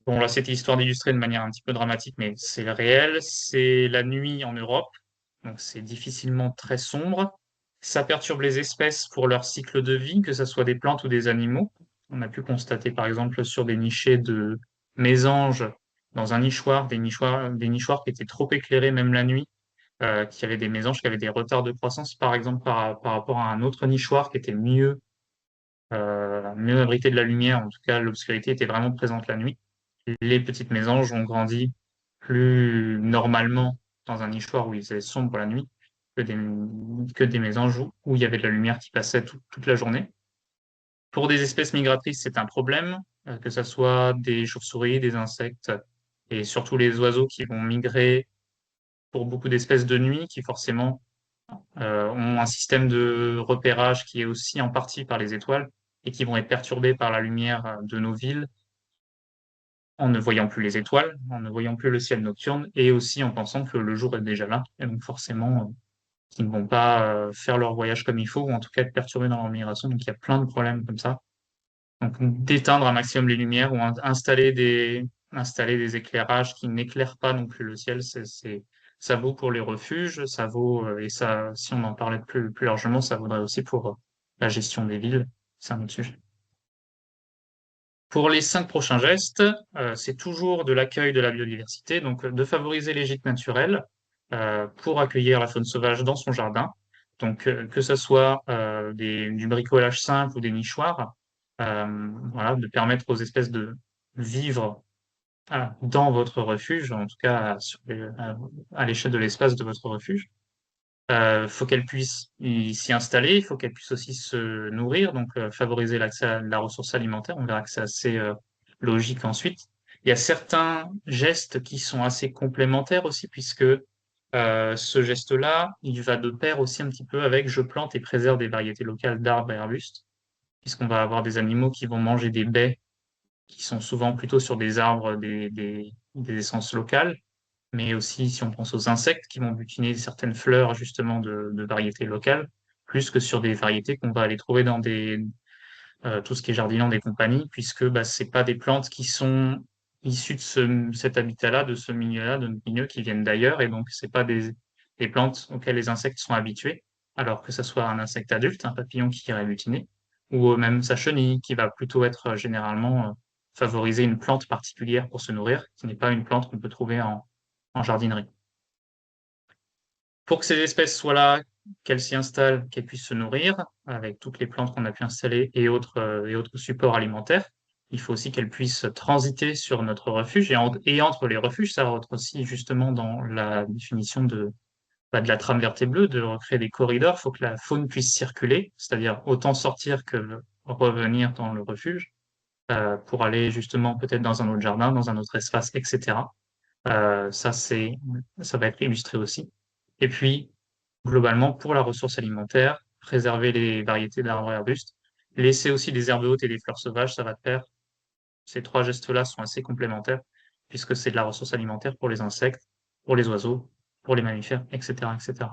bon là c'était histoire d'illustrer de manière un petit peu dramatique, mais c'est réel, c'est la nuit en Europe, donc c'est difficilement très sombre. Ça perturbe les espèces pour leur cycle de vie, que ce soit des plantes ou des animaux. On a pu constater par exemple sur des nichés de mésanges dans un nichoir, des nichoirs qui étaient trop éclairés même la nuit, qui avaient des mésanges qui avaient des retards de croissance par exemple par rapport à un autre nichoir qui était mieux abrité de la lumière. En tout cas, l'obscurité était vraiment présente la nuit. Les petites mésanges ont grandi plus normalement dans un nichoir où il faisait sombre la nuit que que des mésanges où il y avait de la lumière qui passait toute la journée. Pour des espèces migratrices, c'est un problème, que ce soit des chauves-souris, des insectes et surtout les oiseaux qui vont migrer pour beaucoup d'espèces de nuit qui forcément ont un système de repérage qui est aussi en partie par les étoiles et qui vont être perturbés par la lumière de nos villes en ne voyant plus les étoiles, en ne voyant plus le ciel nocturne, et aussi en pensant que le jour est déjà là, et donc forcément, qui ne vont pas faire leur voyage comme il faut, ou en tout cas être perturbés dans leur migration. Donc il y a plein de problèmes comme ça. Donc d'éteindre un maximum les lumières ou installer des éclairages qui n'éclairent pas non plus le ciel, ça vaut pour les refuges, ça vaut, et ça, si on en parlait plus largement, ça vaudrait aussi pour la gestion des villes. C'est un autre sujet. Pour les 5 prochains gestes, c'est toujours de l'accueil de la biodiversité, donc de favoriser les gîtes naturels pour accueillir la faune sauvage dans son jardin. Donc que ce soit du bricolage simple ou des nichoirs, voilà, de permettre aux espèces de vivre dans votre refuge, en tout cas à l'échelle de l'espace de votre refuge. Faut qu'elles puissent s'y installer, il faut qu'elles puissent aussi se nourrir, donc favoriser l'accès à la ressource alimentaire. On verra que c'est assez logique ensuite. Il y a certains gestes qui sont assez complémentaires aussi, puisque ce geste-là, il va de pair aussi un petit peu avec je plante et préserve des variétés locales d'arbres et arbustes, puisqu'on va avoir des animaux qui vont manger des baies qui sont souvent plutôt sur des arbres, des essences locales, mais aussi si on pense aux insectes qui vont butiner certaines fleurs justement de variétés locales, plus que sur des variétés qu'on va aller trouver dans tout ce qui est jardinant des compagnies, puisque c'est pas des plantes qui sont issues de cet habitat-là, de ce milieu-là, de milieux qui viennent d'ailleurs, et donc c'est pas des plantes auxquelles les insectes sont habitués, alors que ce soit un insecte adulte, un papillon qui irait butiner, ou même sa chenille, qui va plutôt être généralement favoriser une plante particulière pour se nourrir, qui n'est pas une plante qu'on peut trouver en jardinerie. Pour que ces espèces soient là, qu'elles s'y installent, qu'elles puissent se nourrir avec toutes les plantes qu'on a pu installer et autres supports alimentaires, il faut aussi qu'elles puissent transiter sur notre refuge et entre les refuges. Ça rentre aussi justement dans la définition de la trame verte et bleue, de recréer des corridors. Il faut que la faune puisse circuler, c'est-à-dire autant sortir que revenir dans le refuge pour aller justement peut-être dans un autre jardin, dans un autre espace, etc. Ça va être illustré aussi. Et puis, globalement, pour la ressource alimentaire, préserver les variétés d'arbres et arbustes, laisser aussi des herbes hautes et des fleurs sauvages, ça va de pair. Ces 3 gestes-là sont assez complémentaires, puisque c'est de la ressource alimentaire pour les insectes, pour les oiseaux, pour les mammifères, etc., etc.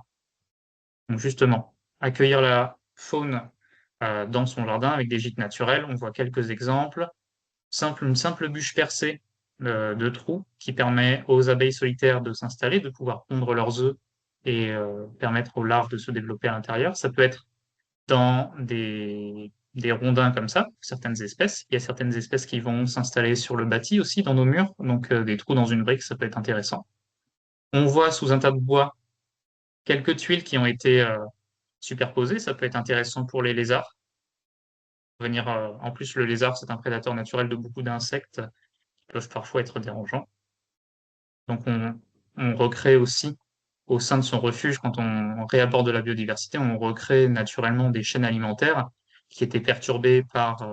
Donc justement, accueillir la faune dans son jardin avec des gîtes naturels, on voit quelques exemples. Une simple bûche percée de trous qui permet aux abeilles solitaires de s'installer, de pouvoir pondre leurs œufs et permettre aux larves de se développer à l'intérieur. Ça peut être dans des rondins comme ça, certaines espèces. Il y a certaines espèces qui vont s'installer sur le bâti aussi, dans nos murs, donc des trous dans une brique, ça peut être intéressant. On voit sous un tas de bois quelques tuiles qui ont été superposées, ça peut être intéressant pour les lézards. En plus, le lézard, c'est un prédateur naturel de beaucoup d'insectes qui peuvent parfois être dérangeants. Donc on recrée aussi au sein de son refuge, quand on réaborde de la biodiversité, on recrée naturellement des chaînes alimentaires qui étaient perturbées par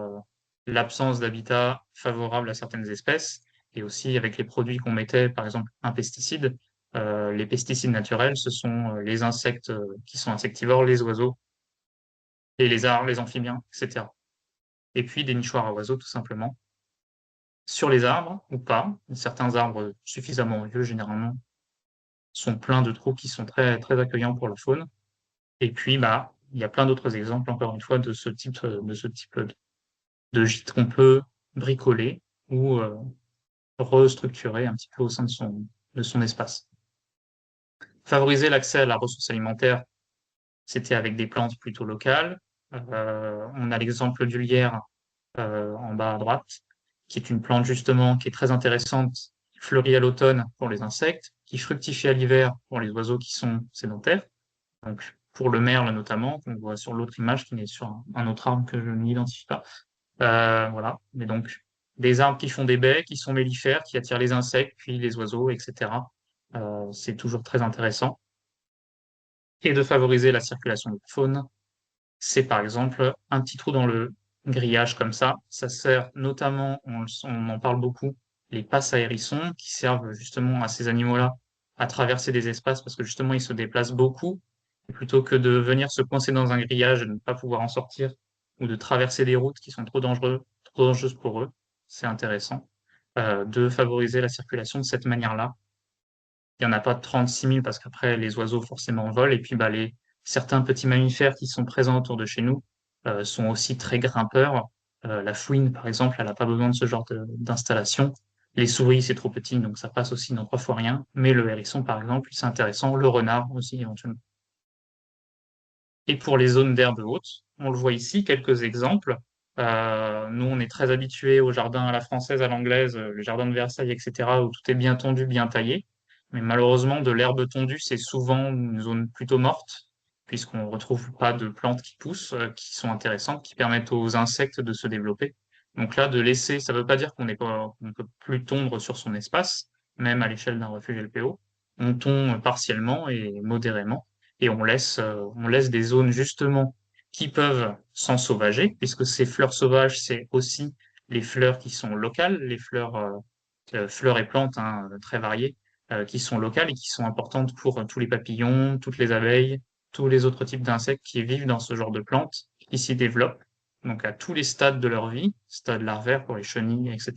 l'absence d'habitat favorable à certaines espèces, et aussi avec les produits qu'on mettait, par exemple un pesticide. Les pesticides naturels, ce sont les insectes qui sont insectivores, les oiseaux, les lézards, les amphibiens, etc. Et puis des nichoirs à oiseaux, tout simplement. Sur les arbres, ou pas, certains arbres suffisamment vieux, généralement, sont pleins de trous qui sont très, très accueillants pour la faune. Et puis, bah, il y a plein d'autres exemples, encore une fois, de gîte qu'on peut bricoler ou restructurer un petit peu au sein de son espace. Favoriser l'accès à la ressource alimentaire, c'était avec des plantes plutôt locales. On a l'exemple du lierre en bas à droite, qui est une plante justement qui est très intéressante, qui fleurit à l'automne pour les insectes, qui fructifie à l'hiver pour les oiseaux qui sont sédentaires. Donc, pour le merle notamment, qu'on voit sur l'autre image, qui est sur un autre arbre que je n'identifie pas. Voilà. Mais donc, des arbres qui font des baies, qui sont mellifères, qui attirent les insectes, puis les oiseaux, etc. C'est toujours très intéressant. Et de favoriser la circulation de la faune, c'est par exemple un petit trou dans le grillage comme ça. Ça sert notamment, on en parle beaucoup, les passes à hérissons qui servent justement à ces animaux-là à traverser des espaces parce que justement ils se déplacent beaucoup. Et plutôt que de venir se coincer dans un grillage et de ne pas pouvoir en sortir ou de traverser des routes qui sont trop dangereuses pour eux, c'est intéressant de favoriser la circulation de cette manière-là. Il n'y en a pas 36 000 parce qu'après, les oiseaux forcément volent. Et puis, bah, certains petits mammifères qui sont présents autour de chez nous sont aussi très grimpeurs. La fouine, par exemple, elle n'a pas besoin de ce genre d'installation. Les souris, c'est trop petit, donc ça passe aussi dans trois fois rien. Mais le hérisson, par exemple, c'est intéressant. Le renard aussi, éventuellement. Et pour les zones d'herbe haute, on le voit ici, quelques exemples. Nous, on est très habitués au jardin à la française, à l'anglaise, le jardin de Versailles, etc., où tout est bien tondu, bien taillé. Mais malheureusement, de l'herbe tondue, c'est souvent une zone plutôt morte, puisqu'on ne retrouve pas de plantes qui poussent, qui sont intéressantes, qui permettent aux insectes de se développer. Donc là, de laisser, ça ne veut pas dire qu'on ne peut plus tondre sur son espace, même à l'échelle d'un refuge LPO. On tond partiellement et modérément et on laisse des zones justement qui peuvent s'ensauvager, puisque ces fleurs sauvages, c'est aussi les fleurs qui sont locales, les fleurs, fleurs et plantes hein, très variées, qui sont locales et qui sont importantes pour tous les papillons, toutes les abeilles, tous les autres types d'insectes qui vivent dans ce genre de plantes, qui s'y développent, donc à tous les stades de leur vie, stade larvaire pour les chenilles, etc.,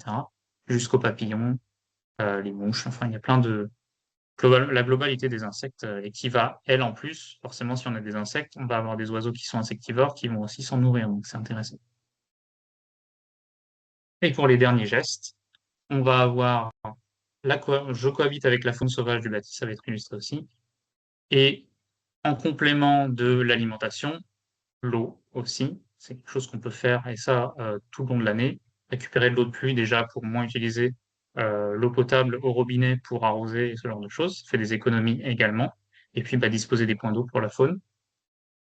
jusqu'aux papillons, les mouches, enfin il y a plein de, la globalité des insectes et qui va, elle en plus, forcément, si on a des insectes, on va avoir des oiseaux qui sont insectivores qui vont aussi s'en nourrir, donc c'est intéressant. Et pour les derniers gestes, on va avoir je cohabite avec la faune sauvage du bâti, ça va être illustré aussi. Et en complément de l'alimentation, l'eau aussi, c'est quelque chose qu'on peut faire, et ça tout le long de l'année. Récupérer de l'eau de pluie déjà pour moins utiliser l'eau potable au robinet pour arroser et ce genre de choses. Ça fait des économies également. Et puis bah, disposer des points d'eau pour la faune.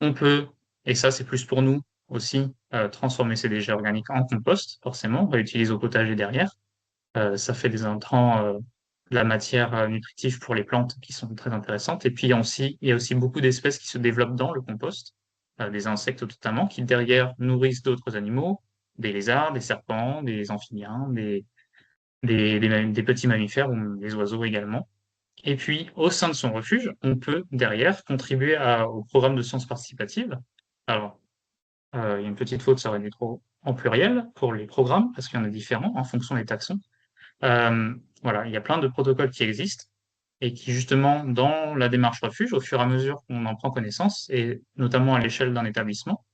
On peut, et ça c'est plus pour nous aussi, transformer ces déchets organiques en compost, forcément, réutiliser au potager derrière. Ça fait des intrants, de la matière nutritive pour les plantes qui sont très intéressantes. Et puis il y a aussi beaucoup d'espèces qui se développent dans le compost, des insectes notamment, qui derrière nourrissent d'autres animaux, des lézards, des serpents, des amphibiens, des petits mammifères ou des oiseaux également. Et puis, au sein de son refuge, on peut derrière contribuer au programme de sciences participatives. Alors, il y a une petite faute, ça aurait dû être en pluriel pour les programmes, parce qu'il y en a différents en fonction des taxons. Voilà, il y a plein de protocoles qui existent et qui, justement, dans la démarche refuge, au fur et à mesure qu'on en prend connaissance, et notamment à l'échelle d'un établissement,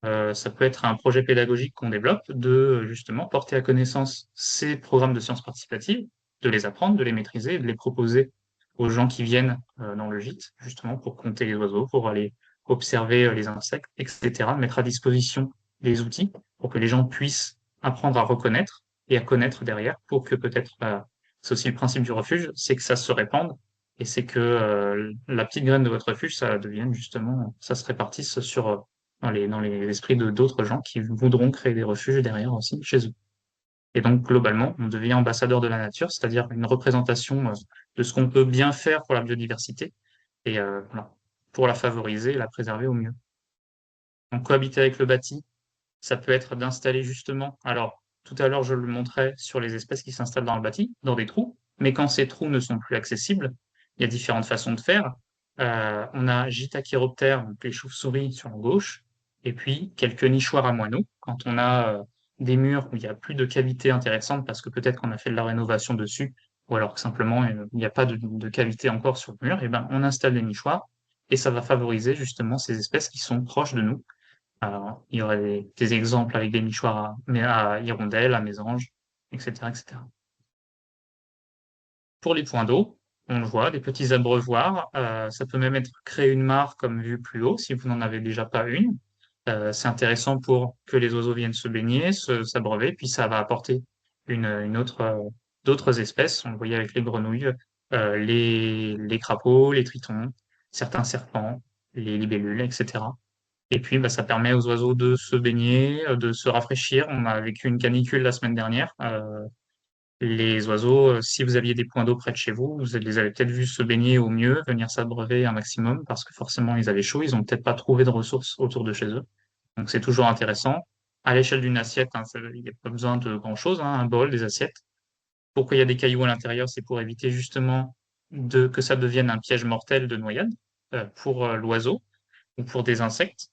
ça peut être un projet pédagogique qu'on développe de, justement, porter à connaissance ces programmes de sciences participatives, de les apprendre, de les maîtriser, de les proposer aux gens qui viennent dans le gîte, justement, pour compter les oiseaux, pour aller observer les insectes, etc., mettre à disposition des outils pour que les gens puissent apprendre à reconnaître et à connaître derrière pour que peut-être, c'est aussi le principe du refuge, c'est que ça se répande et c'est que la petite graine de votre refuge, ça devienne justement, ça se répartisse sur dans les esprits de d'autres gens qui voudront créer des refuges derrière aussi chez eux. Et donc, globalement, on devient ambassadeur de la nature, c'est-à-dire une représentation de ce qu'on peut bien faire pour la biodiversité et voilà, pour la favoriser et la préserver au mieux. Donc, cohabiter avec le bâti, ça peut être d'installer justement, alors tout à l'heure je le montrais sur les espèces qui s'installent dans le bâti, dans des trous, mais quand ces trous ne sont plus accessibles, il y a différentes façons de faire. On a Githachiroptère, donc les chauves-souris sur la gauche, et puis quelques nichoirs à moineaux. Quand on a des murs où il n'y a plus de cavité intéressante parce que peut-être qu'on a fait de la rénovation dessus, ou alors que simplement il n'y a pas de cavité encore sur le mur, et ben on installe des nichoirs et ça va favoriser justement ces espèces qui sont proches de nous. Alors, il y aurait des exemples avec des nichoirs mais à hirondelles, à mésanges, etc., etc. Pour les points d'eau, on le voit, des petits abreuvoirs. Ça peut même être créer une mare comme vu plus haut, si vous n'en avez déjà pas une. C'est intéressant pour que les oiseaux viennent se baigner, s'abreuver, puis ça va apporter une autre, d'autres espèces. On le voyait avec les grenouilles, les crapauds, les tritons, certains serpents, les libellules, etc. Et puis, bah, ça permet aux oiseaux de se baigner, de se rafraîchir. On a vécu une canicule la semaine dernière. Les oiseaux, si vous aviez des points d'eau près de chez vous, vous les avez peut-être vus se baigner au mieux, venir s'abreuver un maximum, parce que forcément, ils avaient chaud. Ils ont peut-être pas trouvé de ressources autour de chez eux. Donc, c'est toujours intéressant. À l'échelle d'une assiette, hein, il n'y a pas besoin de grand-chose, hein, un bol, des assiettes. Pourquoi il y a des cailloux à l'intérieur? C'est pour éviter justement que ça devienne un piège mortel de noyade pour l'oiseau ou pour des insectes.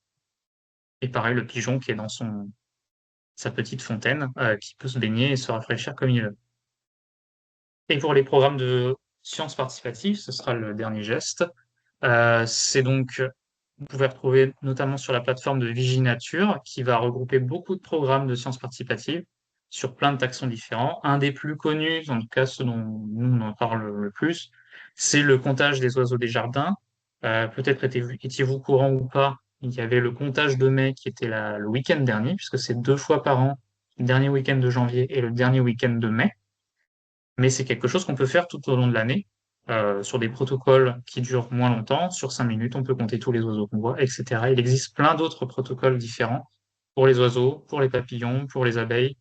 Et pareil, le pigeon qui est dans sa petite fontaine, qui peut se baigner et se rafraîchir comme il veut. Et pour les programmes de sciences participatives, ce sera le dernier geste. C'est donc, vous pouvez retrouver notamment sur la plateforme de Viginature, qui va regrouper beaucoup de programmes de sciences participatives sur plein de taxons différents. Un des plus connus, en tout cas ceux dont nous on en parle le plus, c'est le comptage des oiseaux des jardins. Peut-être étiez-vous au courant ou pas, il y avait le comptage de mai qui était le week-end dernier, puisque c'est 2 fois par an, le dernier week-end de janvier et le dernier week-end de mai. Mais c'est quelque chose qu'on peut faire tout au long de l'année, sur des protocoles qui durent moins longtemps. Sur 5 minutes, on peut compter tous les oiseaux qu'on voit, etc. Il existe plein d'autres protocoles différents pour les oiseaux, pour les papillons, pour les abeilles,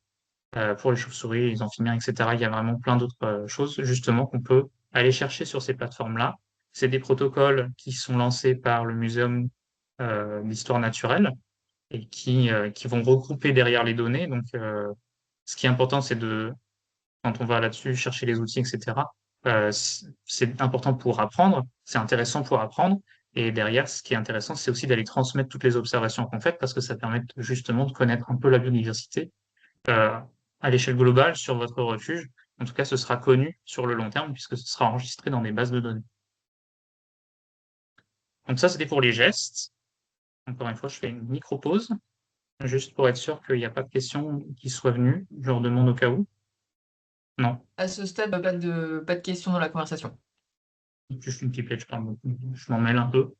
pour les chauves-souris, les amphibiens, etc. Il y a vraiment plein d'autres choses, justement, qu'on peut aller chercher sur ces plateformes-là. C'est des protocoles qui sont lancés par le Muséum d'histoire naturelle et qui vont regrouper derrière les données. Donc, ce qui est important, c'est quand on va là-dessus chercher les outils, etc., c'est important pour apprendre, c'est intéressant pour apprendre. Et derrière, ce qui est intéressant, c'est aussi d'aller transmettre toutes les observations qu'on fait parce que ça permet justement de connaître un peu la biodiversité euh, à l'échelle globale sur votre refuge. En tout cas, ce sera connu sur le long terme puisque ce sera enregistré dans des bases de données. Donc ça, c'était pour les gestes. Encore une fois, je fais une micro-pause, juste pour être sûr qu'il n'y a pas de questions qui soient venues. Je leur demande au cas où. Non,
À ce stade, pas de questions dans la conversation.
juste une pipette, je parle beaucoup. Je m'en mêle un peu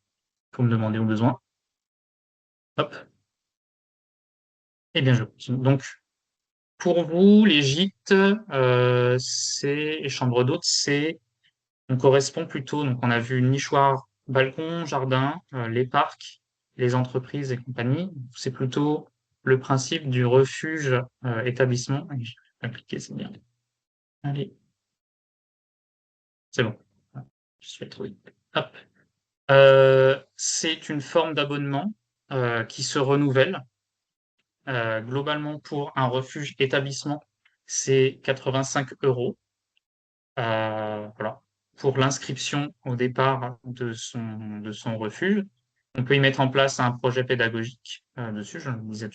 pour me demander au besoin. Hop. Eh bien, je continue. Donc, pour vous, les gîtes, et chambres d'hôtes, on correspond plutôt, donc on a vu nichoir, balcon, jardin, les parcs, les entreprises et compagnie. C'est plutôt le principe du refuge établissement. Allez, je vais appliquer, c'est bien. Allez, c'est bon. Je suis trop vite. Hop. C'est une forme d'abonnement qui se renouvelle. Globalement, pour un refuge établissement, c'est 85 euros. Voilà. Pour l'inscription au départ de son refuge, on peut y mettre en place un projet pédagogique dessus, je le disais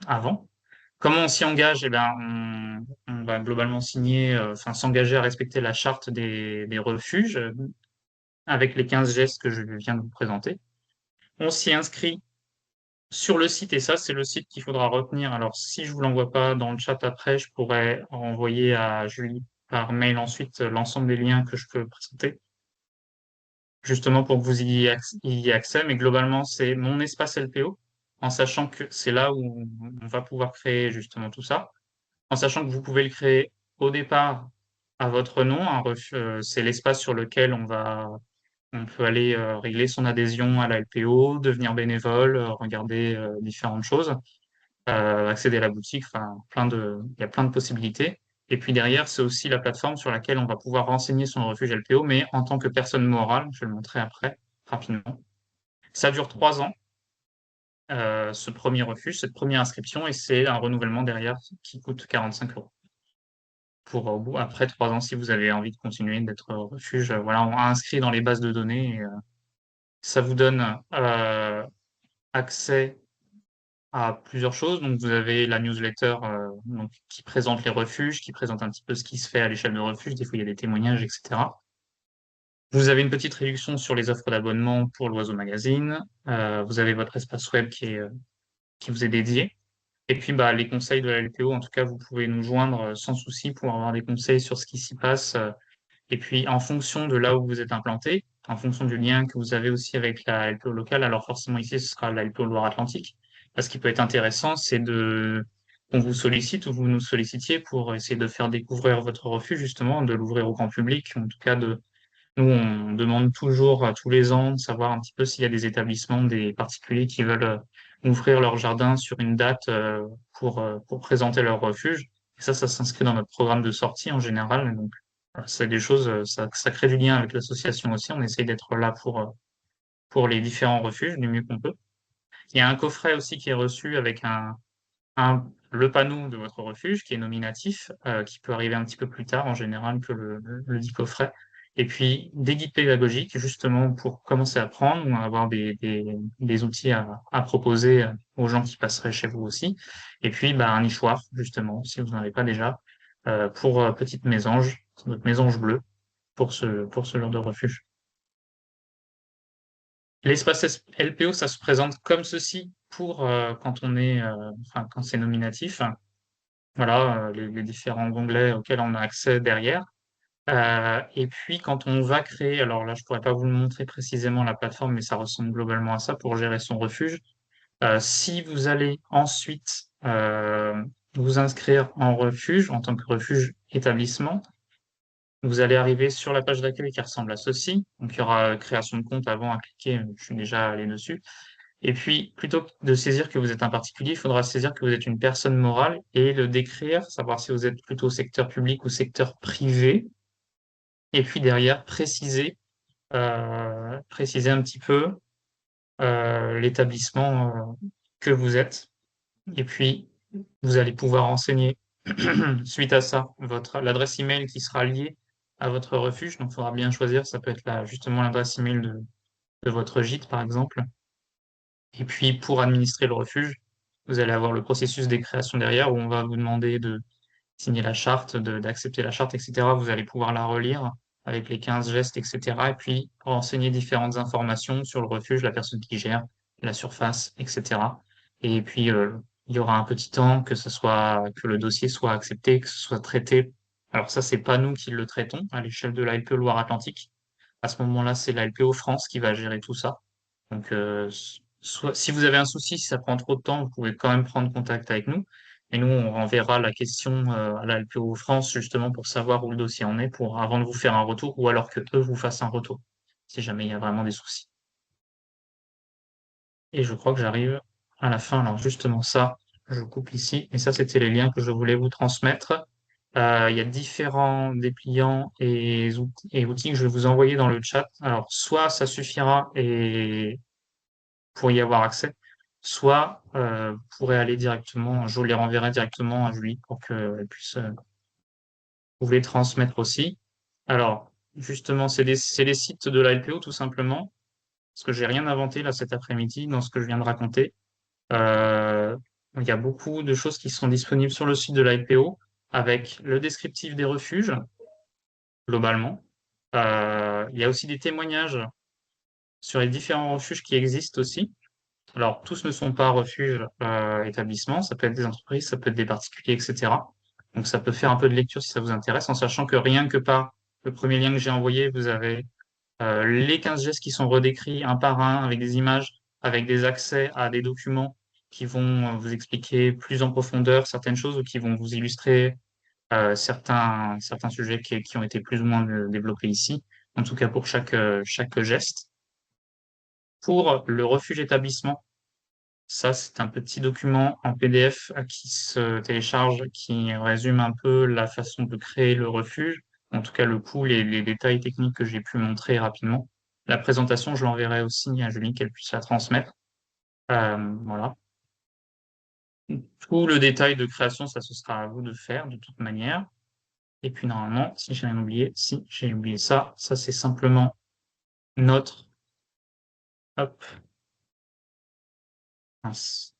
avant. Comment on s'y engage? Eh ben, on va globalement signer, enfin, s'engager à respecter la charte des refuges avec les 15 gestes que je viens de vous présenter. On s'y inscrit sur le site, et ça, c'est le site qu'il faudra retenir. Alors, si je vous l'envoie pas dans le chat après, je pourrais envoyer à Julie par mail ensuite l'ensemble des liens que je peux présenter, justement pour que vous y ayez accès. Mais globalement, c'est mon espace LPO. en sachant que c'est là où on va pouvoir créer justement tout ça, en sachant que vous pouvez le créer au départ à votre nom. C'est l'espace sur lequel on peut aller régler son adhésion à la LPO, devenir bénévole, regarder différentes choses, accéder à la boutique, enfin, il y a plein de possibilités. Et puis derrière, c'est aussi la plateforme sur laquelle on va pouvoir renseigner son refuge LPO, mais en tant que personne morale, je vais le montrer après, rapidement. Ça dure 3 ans, ce premier refuge, cette première inscription, et c'est un renouvellement derrière qui coûte 45 € pour après 3 ans, si vous avez envie de continuer d'être refuge. Voilà, on a inscrit dans les bases de données. Et, ça vous donne accès à plusieurs choses. Donc, vous avez la newsletter donc, qui présente les refuges, qui présente un petit peu ce qui se fait à l'échelle de refuge. Des fois, il y a des témoignages, etc. Vous avez une petite réduction sur les offres d'abonnement pour l'Oiseau Magazine. Vous avez votre espace web qui vous est dédié. Et puis, bah, les conseils de la LPO, en tout cas, vous pouvez nous joindre sans souci pour avoir des conseils sur ce qui s'y passe. Et puis, en fonction de là où vous êtes implanté, en fonction du lien que vous avez aussi avec la LPO locale, alors forcément ici, ce sera la LPO Loire-Atlantique. Ce qui peut être intéressant, c'est qu'on vous sollicite ou vous nous sollicitiez pour essayer de faire découvrir votre refuge, justement, de l'ouvrir au grand public. En tout cas, nous, on demande toujours tous les ans de savoir un petit peu s'il y a des établissements, des particuliers qui veulent ouvrir leur jardin sur une date pour présenter leur refuge. Et ça s'inscrit dans notre programme de sortie en général. Et donc, voilà, c'est des choses, ça crée du lien avec l'association aussi. On essaye d'être là pour les différents refuges du mieux qu'on peut. Il y a un coffret aussi qui est reçu avec le panneau de votre refuge qui est nominatif, qui peut arriver un petit peu plus tard en général que le dit coffret. Et puis des guides pédagogiques justement pour commencer à apprendre ou avoir des outils à proposer aux gens qui passeraient chez vous aussi. Et puis bah, un nichoir justement, si vous n'en avez pas déjà, pour Petite Mésange, notre mésange bleue, pour ce genre de refuge. L'espace LPO, ça se présente comme ceci pour quand enfin, quand c'est nominatif. Voilà, les différents onglets auxquels on a accès derrière. Et puis, quand on va créer, alors là, je pourrais pas vous le montrer précisément la plateforme, mais ça ressemble globalement à ça pour gérer son refuge. Si vous allez ensuite vous inscrire en refuge, en tant que refuge établissement, vous allez arriver sur la page d'accueil qui ressemble à ceci. Donc, il y aura création de compte avant à cliquer, je suis déjà allé dessus. Et puis, plutôt que de saisir que vous êtes un particulier, il faudra saisir que vous êtes une personne morale et le décrire, savoir si vous êtes plutôt secteur public ou secteur privé. Et puis derrière, préciser un petit peu l'établissement que vous êtes. Et puis, vous allez pouvoir renseigner, suite à ça, l'adresse email qui sera liée à votre refuge. Donc, il faudra bien choisir. Ça peut être justement l'adresse email de votre gîte, par exemple. Et puis, pour administrer le refuge, vous allez avoir le processus des créations derrière où on va vous demander de signer la charte, d'accepter la charte, etc. Vous allez pouvoir la relire avec les 15 gestes, etc. Et puis renseigner différentes informations sur le refuge, la personne qui gère, la surface, etc. Et puis, il y aura un petit temps que le dossier soit accepté, que ce soit traité. Alors ça, c'est pas nous qui le traitons à l'échelle de la LPO Loire-Atlantique. À ce moment-là, c'est la LPO France qui va gérer tout ça. Donc, si vous avez un souci, si ça prend trop de temps, vous pouvez quand même prendre contact avec nous. Et nous, on renverra la question à la LPO France justement pour savoir où le dossier en est avant de vous faire un retour ou alors que eux vous fassent un retour si jamais il y a vraiment des soucis. Et je crois que j'arrive à la fin. Alors justement ça, je coupe ici. Et ça, c'était les liens que je voulais vous transmettre. Il y a différents dépliants et outils que je vais vous envoyer dans le chat. Alors, soit ça suffira et pour y avoir accès, soit vous pourrez aller directement, je vous les renverrai directement à Julie pour qu'elle puisse vous les transmettre aussi. Alors, justement, c'est les sites de la LPO tout simplement, parce que j'ai rien inventé là cet après-midi dans ce que je viens de raconter. Euh, il y a beaucoup de choses qui sont disponibles sur le site de la LPO avec le descriptif des refuges, globalement. Il y a aussi des témoignages sur les différents refuges qui existent aussi. Alors, tous ne sont pas refuges établissements, ça peut être des entreprises, ça peut être des particuliers, etc. Donc, ça peut faire un peu de lecture si ça vous intéresse, en sachant que rien que par le premier lien que j'ai envoyé, vous avez les 15 gestes qui sont redécrits un par un, avec des images, avec des accès à des documents. qui vont vous expliquer plus en profondeur certaines choses ou qui vont vous illustrer certains sujets qui ont été plus ou moins développés ici, en tout cas pour chaque geste. Pour le refuge établissement, ça, c'est un petit document en PDF qui se télécharge, qui résume un peu la façon de créer le refuge, en tout cas le coût, les détails techniques que j'ai pu montrer rapidement. La présentation, je l'enverrai aussi à Julie, qu'elle puisse la transmettre. Voilà. Tout le détail de création, ça, ce sera à vous de faire de toute manière. Et puis normalement, si j'ai rien oublié, si j'ai oublié ça, ça c'est simplement notre, hop, mince.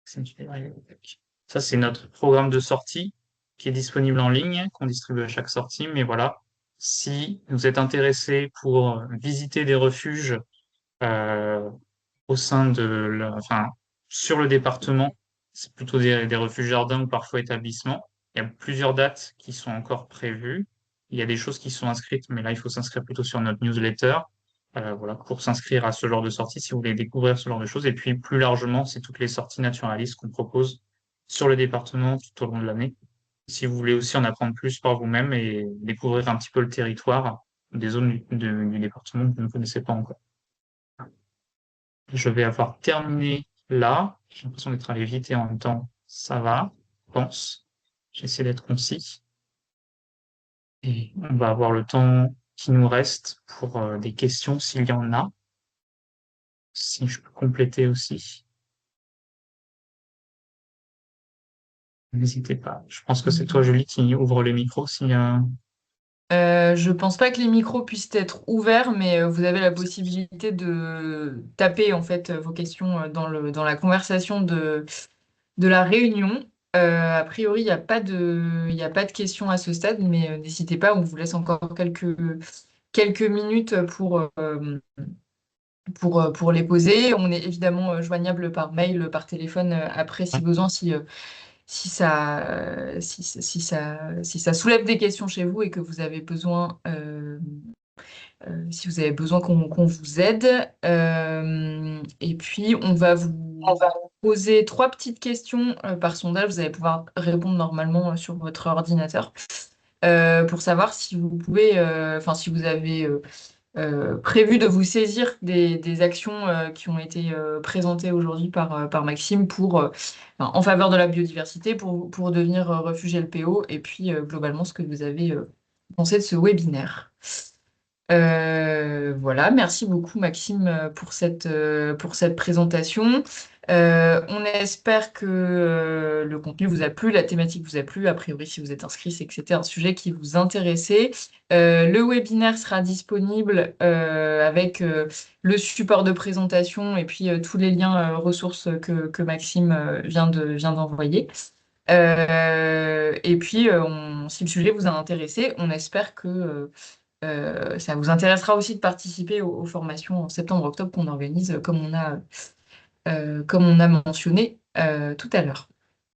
Ça, c'est notre programme de sortie qui est disponible en ligne, qu'on distribue à chaque sortie. Mais voilà, si vous êtes intéressé pour visiter des refuges euh, au sein enfin, sur le département, c'est plutôt des refuges jardins ou parfois établissements. Il y a plusieurs dates qui sont encore prévues. Il y a des choses qui sont inscrites, mais là, il faut s'inscrire plutôt sur notre newsletter. Voilà, pour s'inscrire à ce genre de sortie, si vous voulez découvrir ce genre de choses. Et puis, plus largement, c'est toutes les sorties naturalistes qu'on propose sur le département tout au long de l'année. Si vous voulez aussi en apprendre plus par vous-même et découvrir un petit peu le territoire des zones du département que vous ne connaissez pas encore. Je vais avoir terminé là. J'ai l'impression d'être allé vite et en même temps, ça va, je pense. J'essaie d'être concis. Et on va avoir le temps qui nous reste pour des questions s'il y en a. Si je peux compléter aussi, n'hésitez pas. Je pense que c'est toi, Julie, qui ouvre le micro s'il y a...
Je pense pas que les micros puissent être ouverts, mais vous avez la possibilité de taper en fait vos questions dans la conversation de la réunion. A priori, il y a pas de questions à ce stade, mais n'hésitez pas, on vous laisse encore quelques minutes pour les poser. On est évidemment joignable par mail, par téléphone après si
Ouais.
besoin, si ça soulève des questions chez vous et que vous avez besoin, si vous avez besoin qu'on vous aide. Et puis, on va vous poser trois petites questions par sondage. Vous allez pouvoir répondre normalement sur votre ordinateur pour savoir si vous pouvez, enfin, si vous avez prévu de vous saisir des actions qui ont été présentées aujourd'hui par Maxime en faveur de la biodiversité pour devenir refuge LPO et puis globalement ce que vous avez pensé de ce webinaire. Voilà, merci beaucoup Maxime pour cette présentation. On espère que le contenu vous a plu, la thématique vous a plu. A priori, si vous êtes inscrit, c'est que c'était un sujet qui vous intéressait. Le webinaire sera disponible avec le support de présentation et puis tous les liens ressources que Maxime vient d'envoyer. Et puis, si le sujet vous a intéressé, on espère que ça vous intéressera aussi de participer aux formations en septembre-octobre qu'on organise, comme on a mentionné tout à l'heure.